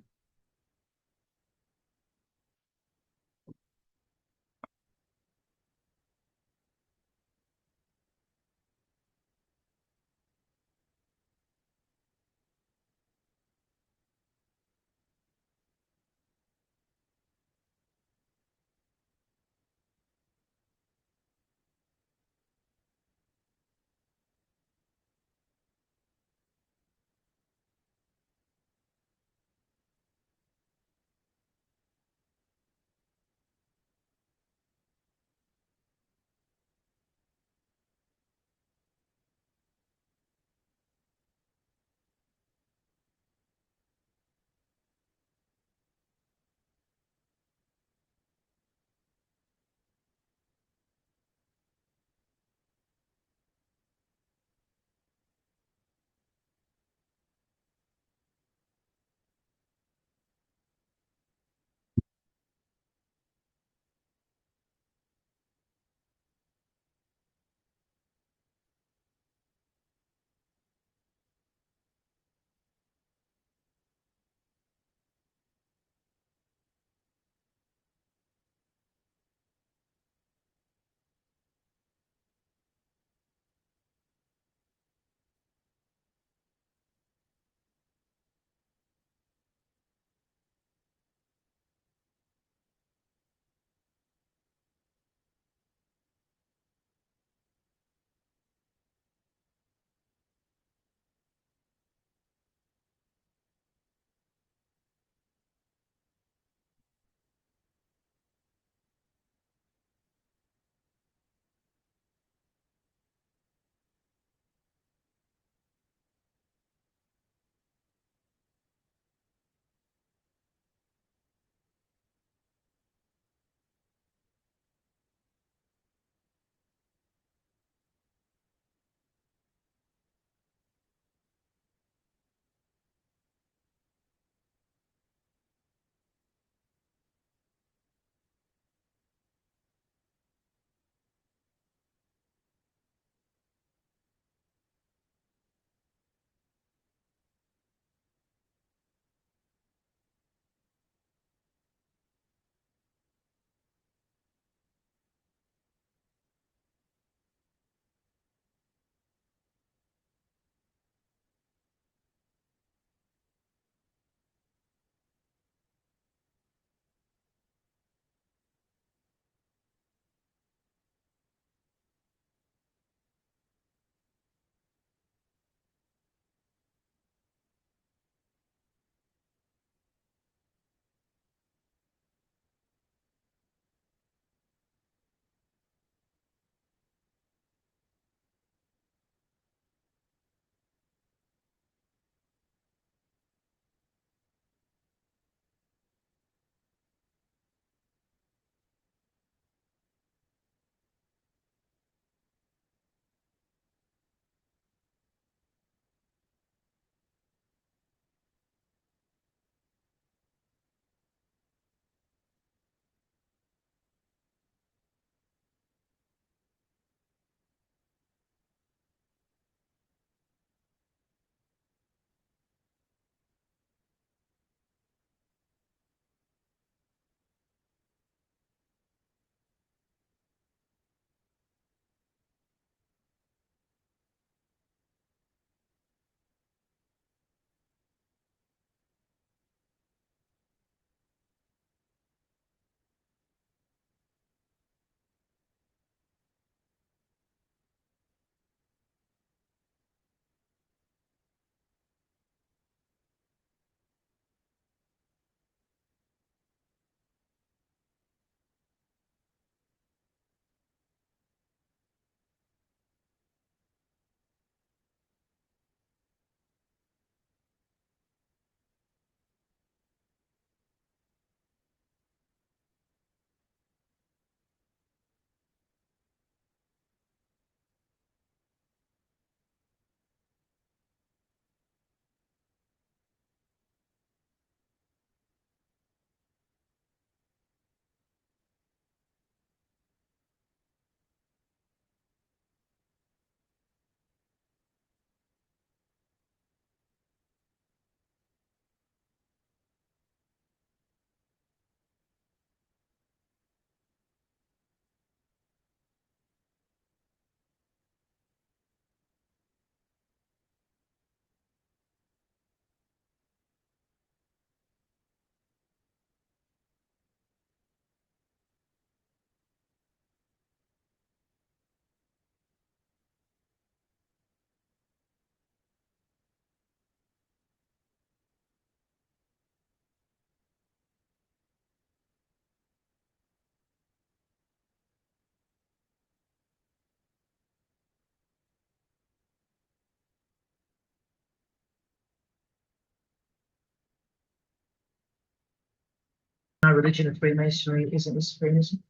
religion of Freemasonry isn't this Freemason?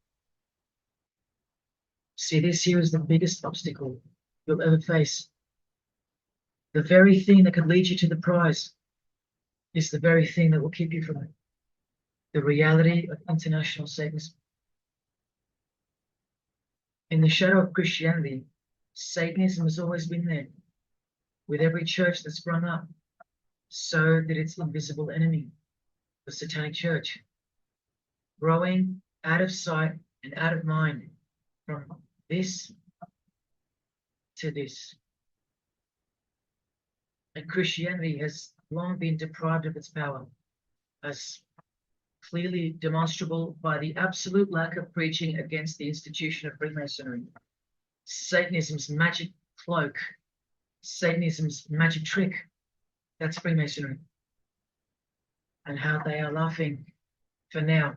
See, this here is the biggest obstacle you'll ever face. The very thing that could lead you to the prize is the very thing that will keep you from it. The reality of international Satanism. In the shadow of Christianity, Satanism has always been there, with every church that sprung up. So did its invisible enemy, the Satanic Church, growing out of sight and out of mind from this to this. And Christianity has long been deprived of its power, as clearly demonstrable by the absolute lack of preaching against the institution of Freemasonry. Satanism's magic cloak, Satanism's magic trick, that's Freemasonry. And how they are laughing for now.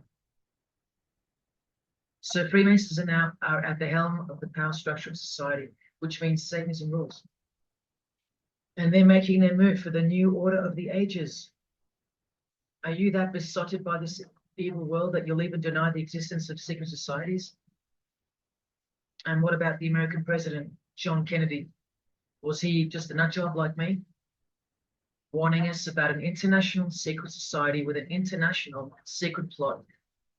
So Freemasons are at the helm of the power structure of society, which means Satanism rules. And they're making their move for the new order of the ages. Are you that besotted by this evil world that you'll even deny the existence of secret societies? And what about the American president, John Kennedy? Was he just a nut job like me? Warning us about an international secret society with an international secret plot.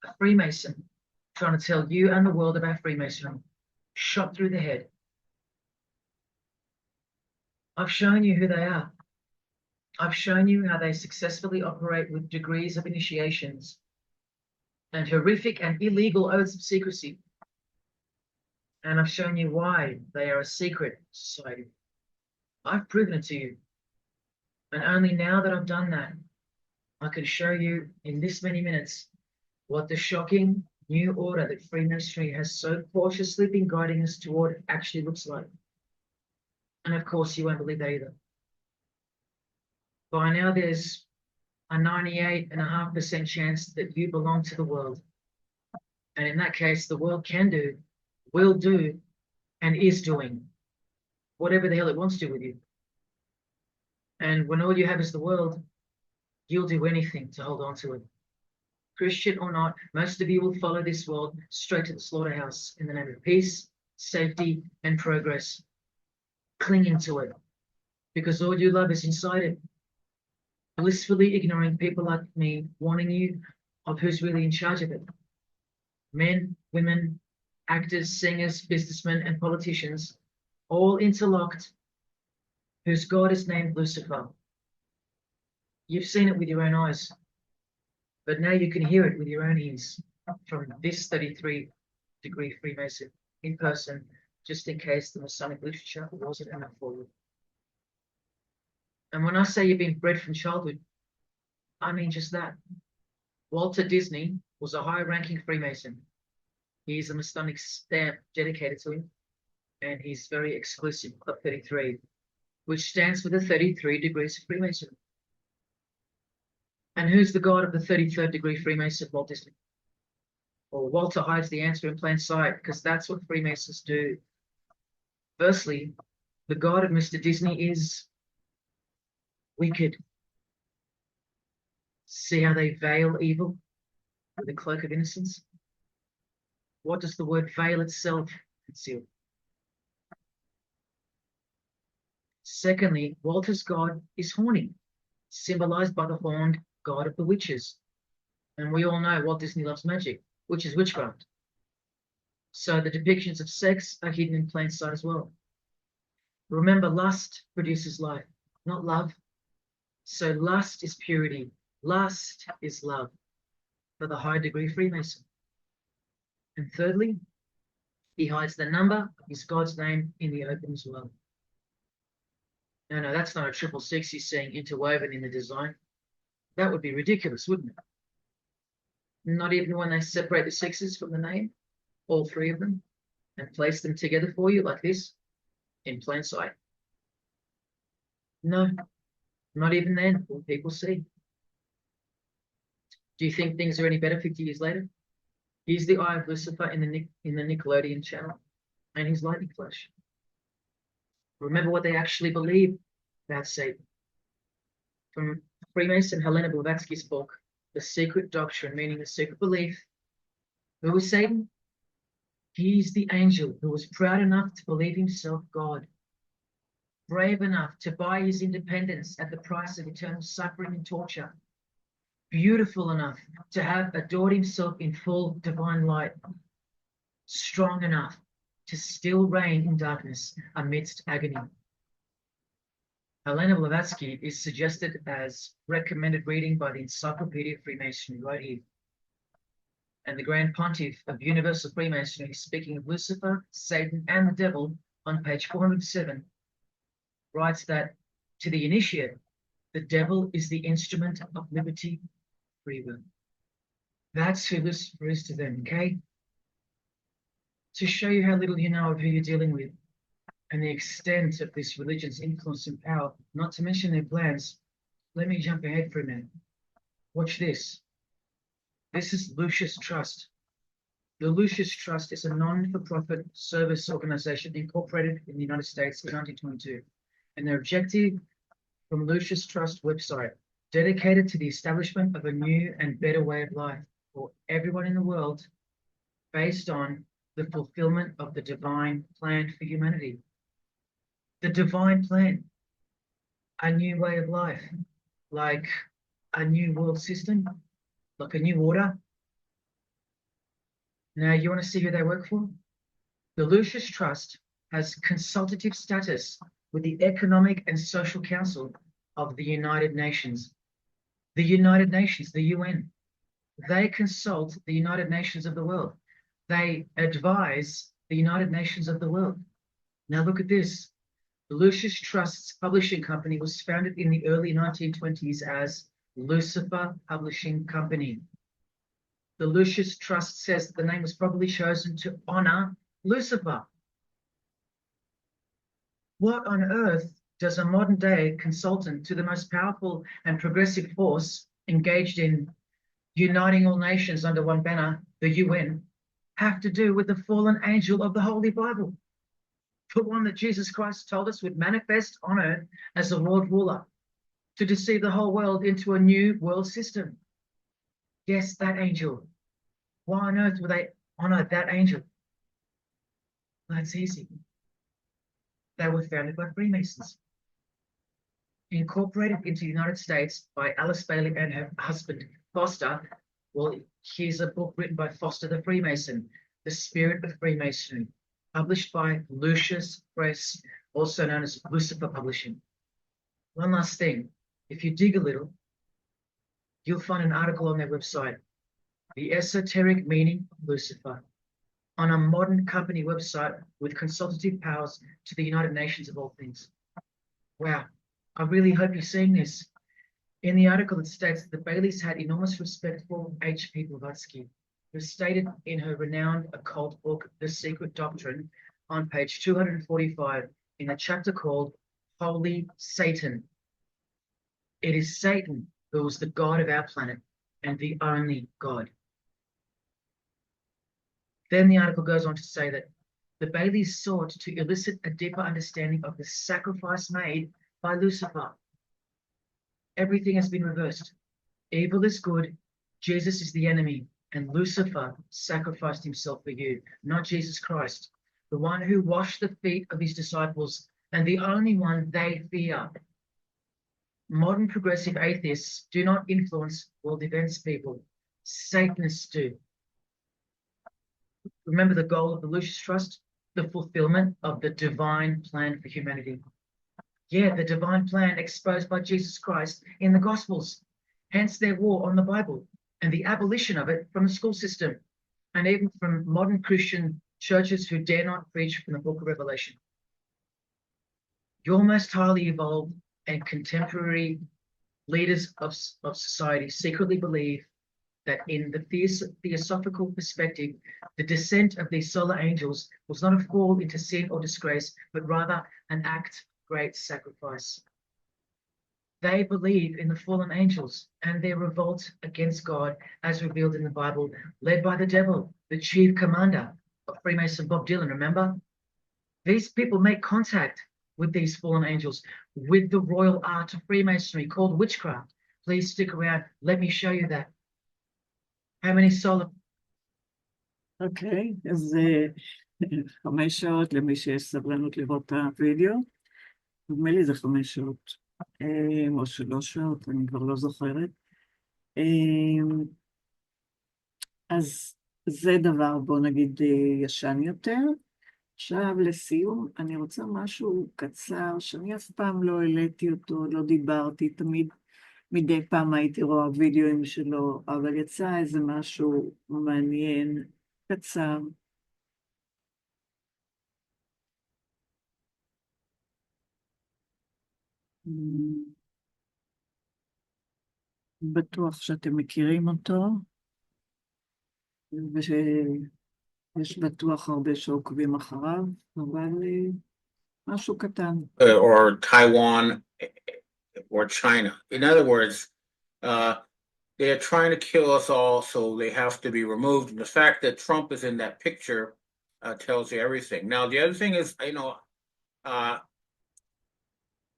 A Freemason trying to tell you and the world about Freemasonry. Shot through the head. I've shown you who they are. I've shown you how they successfully operate with degrees of initiations and horrific and illegal oaths of secrecy. And I've shown you why they are a secret society. I've proven it to you. And only now that I've done that, I can show you in this many minutes what the shocking new order that Freemasonry has so cautiously been guiding us toward actually looks like. And of course, you won't believe that either. By now, there's a 98.5% chance that you belong to the world. And in that case, the world can do, will do, and is doing whatever the hell it wants to with you. And when all you have is the world, you'll do anything to hold on to it. Christian or not, most of you will follow this world straight to the slaughterhouse in the name of peace, safety, and progress, clinging to it, because all you love is inside it, blissfully ignoring people like me, warning you of who's really in charge of it. Men, women, actors, singers, businessmen, and politicians, all interlocked, whose God is named Lucifer. You've seen it with your own eyes, but now you can hear it with your own ears from this 33-degree Freemason in person, just in case the Masonic literature wasn't enough for you. And when I say you've been bred from childhood, I mean just that. Walter Disney was a high-ranking Freemason. He's a Masonic stamp dedicated to him, and he's very exclusive, Club 33, which stands for the 33 degrees of Freemasonry. And who's the god of the 33rd degree Freemason, Walt Disney? Well, Walter hides the answer in plain sight, because that's what Freemasons do. Firstly, the god of Mr. Disney is wicked. See how they veil evil with the cloak of innocence? What does the word veil itself conceal? Secondly, Walter's god is horny, symbolized by the horned god of the witches. And we all know Walt Disney loves magic, which is witchcraft. So the depictions of sex are hidden in plain sight as well. Remember, lust produces life, not love. So lust is purity. Lust is love for the high degree Freemason. And thirdly, he hides the number of his God's name in the open as well. No, that's not a 666 he's saying interwoven in the design. That would be ridiculous, wouldn't it? Not even when they separate the sixes from the name, all three of them, and place them together for you like this, in plain sight. No, not even then will people see. Do you think things are any better 50 years later? He's the eye of Lucifer in the Nickelodeon channel, and his lightning flash. Remember what they actually believe about Satan. From Freemason Helena Blavatsky's book, the secret doctrine, meaning the secret belief. Who was Satan? He's the angel who was proud enough to believe himself God, brave enough to buy his independence at the price of eternal suffering and torture, beautiful enough to have adored himself in full divine light, strong enough to still reign in darkness amidst agony. Helena Blavatsky is suggested as recommended reading by the Encyclopedia of Freemasonry right here. And the Grand Pontiff of Universal Freemasonry, speaking of Lucifer, Satan, and the devil on page 407, writes that to the initiate, the devil is the instrument of liberty, free will. That's who Lucifer is to them, okay? To show you how little you know of who you're dealing with and the extent of this religion's influence and power, not to mention their plans, let me jump ahead for a minute. Watch this. This is Lucius Trust. The Lucius Trust is a non-for-profit service organization incorporated in the United States in 1922. And their objective from Lucius Trust website, dedicated to the establishment of a new and better way of life for everyone in the world, based on the fulfillment of the divine plan for humanity. The divine plan, a new way of life, like a new world system, like a new order. Now, you want to see who they work for? The Lucius Trust has consultative status with the Economic and Social Council of the United Nations. The United Nations, the UN. They consult the United Nations of the world. They advise the United Nations of the world. Now look at this. The Lucius Trust's publishing company was founded in the early 1920s as Lucifer Publishing Company. The Lucius Trust says that the name was probably chosen to honor Lucifer. What on earth does a modern day consultant to the most powerful and progressive force engaged in uniting all nations under one banner, the UN, have to do with the fallen angel of the Holy Bible? The one that Jesus Christ told us would manifest on earth as a world ruler to deceive the whole world into a new world system. Yes, that angel. Why on earth would they honor that angel? That's easy. They were founded by Freemasons, incorporated into the United States by Alice Bailey and her husband, Foster. Well, here's a book written by Foster the Freemason, The Spirit of Freemasonry, published by Lucius Press, also known as Lucifer Publishing. One last thing, if you dig a little, you'll find an article on their website, The Esoteric Meaning of Lucifer, on a modern company website with consultative powers to the United Nations of all things. Wow, I really hope you're seeing this. In the article, it states that the Baileys had enormous respect for H.P. Blavatsky, who stated in her renowned occult book, The Secret Doctrine, on page 245, in a chapter called Holy Satan. It is Satan who is the God of our planet and the only God. Then the article goes on to say that the Baileys sought to elicit a deeper understanding of the sacrifice made by Lucifer. Everything has been reversed. Evil is good, Jesus is the enemy, and Lucifer sacrificed himself for you, not Jesus Christ, the one who washed the feet of his disciples and the only one they fear. Modern progressive atheists do not influence world events, people. Satanists do. Remember the goal of the Lucius Trust? The fulfillment of the divine plan for humanity. Yeah, the divine plan exposed by Jesus Christ in the Gospels, hence their war on the Bible and the abolition of it from the school system and even from modern Christian churches who dare not preach from the book of Revelation. Your most highly evolved and contemporary leaders of society secretly believe that in the theosophical perspective, the descent of these solar angels was not a fall into sin or disgrace, but rather an act of great sacrifice. They believe in the fallen angels and their revolt against God as revealed in the Bible, led by the devil, the chief commander of Freemason Bob Dylan, remember? These people make contact with these fallen angels, with the royal art of Freemasonry called witchcraft. Please stick around. Let me show you that. How many solar? אוקיי, אז 5 שעות למי שיש סבלנות לראות את הוידאו. נדמה לי זה 5 שעות, או 3 שעות, אני כבר לא זוכרת. אז זה דבר, בוא נגיד, ישן יותר. עכשיו, לסיום, אני רוצה משהו קצר, שאני אף פעם לא העליתי אותו, לא דיברתי, תמיד מדי פעם הייתי רואה וידאוים שלו, אבל יצא איזה משהו מעניין, קצר. בטוח שאתם מכירים אותו, ויש בטוח הרבה שעוקבים אחריו, אבל משהו קטן. Or Taiwan or China. In other words, they are trying to kill us all, so they have to be removed. And the fact that Trump is in that picture tells you everything. Now, the other thing is,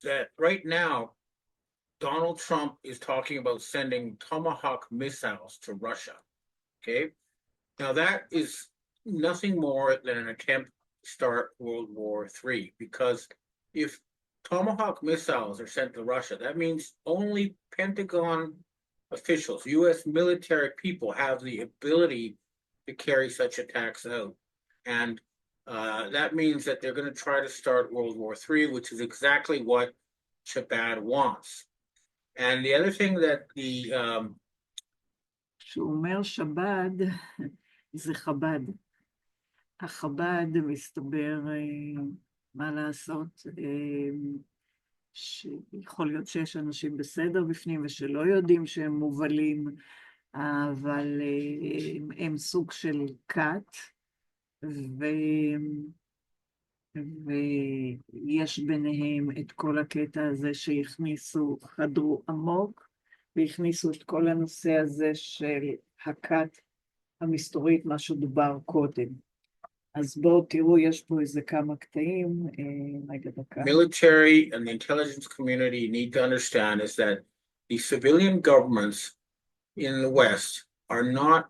that right now, Donald Trump is talking about sending Tomahawk missiles to Russia. Okay? Now, that is nothing more than an attempt to start World War III, because if Tomahawk missiles are sent to Russia, that means only Pentagon officials, U.S. military people, have the ability to carry such attacks out. And that means that they're going to try to start World War III, which is exactly what Chabad wants. And the other thing that the... שהוא אומר שבד, זה חב"ד. החב"ד מסתבר, מה לעשות, שיכול להיות שיש אנשים בסדר בפנים ושלא יודעים שהם מובלים, אבל הם סוג של כת, ויש ביניהם את כל הקטע הזה שהכניסו, חדרו עמוק, והכניסו את כל הנושא הזה של הכת המסתורית, מה שדובר קודם. אז בואו תראו, יש פה איזה כמה קטעים. Military and the intelligence community need to understand is that the civilian governments in the West are not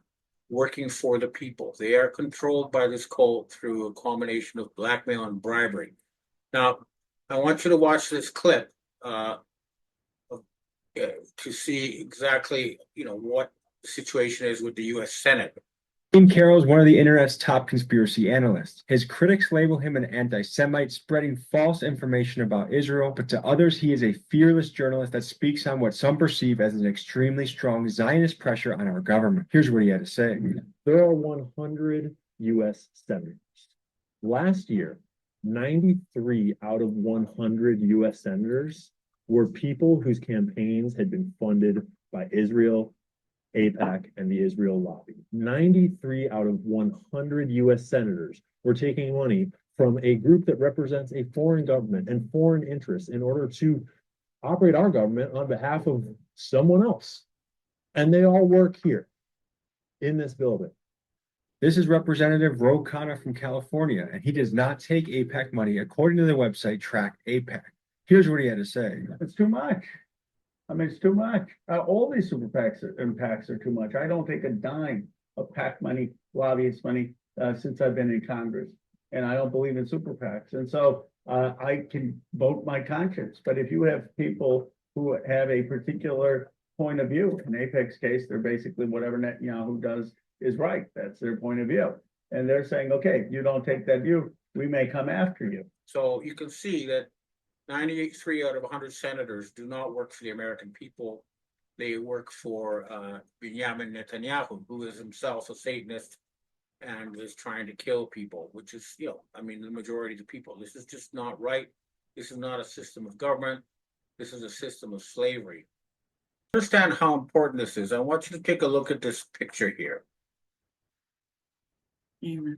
working for the people. They are controlled by this cult through a combination of blackmail and bribery. Now, I want you to watch this clip to see exactly, what the situation is with the U.S. Senate. Dean Carroll is one of the internet's top conspiracy analysts. His critics label him an anti-Semite, spreading false information about Israel, but to others, he is a fearless journalist that speaks on what some perceive as an extremely strong Zionist pressure on our government. Here's what he had to say. There are 100 U.S. senators. Last year, 93 out of 100 U.S. senators were people whose campaigns had been funded by Israel, AIPAC, and the Israel lobby. 93 out of 100 U.S. senators were taking money from a group that represents a foreign government and foreign interests in order to operate our government on behalf of someone else. And they all work here in this building. This is Representative Ro Khanna from California, and he does not take AIPAC money according to the website Track AIPAC. Here's what he had to say. It's too much. I mean, it's too much. All these super PACs impacts are too much. I don't take a dime of PAC money, lobbyist money, since I've been in Congress. And I don't believe in super PACs. And so I can vote my conscience. But if you have people who have a particular point of view, in AIPAC's case, they're basically whatever Netanyahu does is right. That's their point of view. And they're saying, okay, you don't take that view, we may come after you. So you can see that 93 out of 100 senators do not work for the American people. They work for Benjamin Netanyahu, who is himself a Satanist and is trying to kill people, which is, the majority of the people. This is just not right. This is not a system of government. This is a system of slavery. Understand how important this is. I want you to take a look at this picture here. Amen.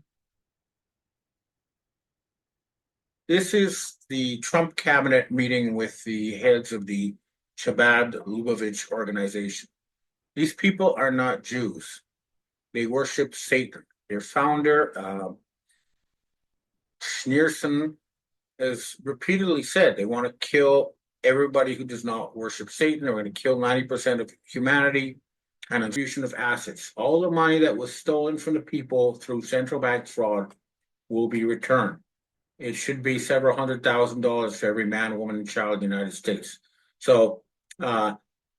This is the Trump cabinet meeting with the heads of the Chabad Lubavitch organization. These people are not Jews. They worship Satan. Their founder, Schneerson, has repeatedly said they want to kill everybody who does not worship Satan. They're going to kill 90% of humanity. and distribution of assets. All the money that was stolen from the people through central bank fraud will be returned. It should be several $100,000 for every man, woman, and child in the United States. So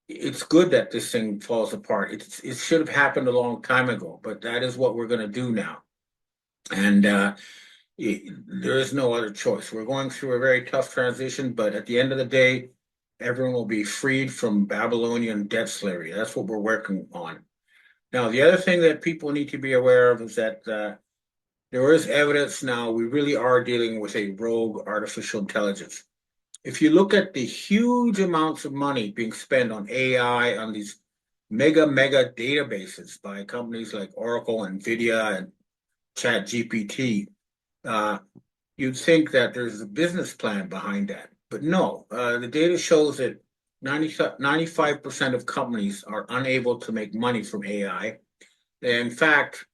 it's good that this thing falls apart. It should have happened a long time ago, but that is what we're going to do now. And there is no other choice. We're going through a very tough transition, but at the end of the day, everyone will be freed from Babylonian debt slavery. That's what we're working on. Now, the other thing that people need to be aware of is that there is evidence now we really are dealing with a rogue artificial intelligence. If you look at the huge amounts of money being spent on AI, on these mega databases by companies like Oracle, NVIDIA, and ChatGPT, you'd think that there's a business plan behind that. But no, the data shows that 95% of companies are unable to make money from AI. In fact,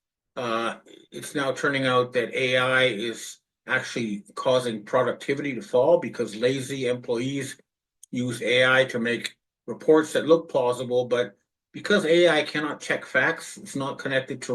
it's now turning out that AI is actually causing productivity to fall because lazy employees use AI to make reports that look plausible, but because AI cannot check facts, it's not connected to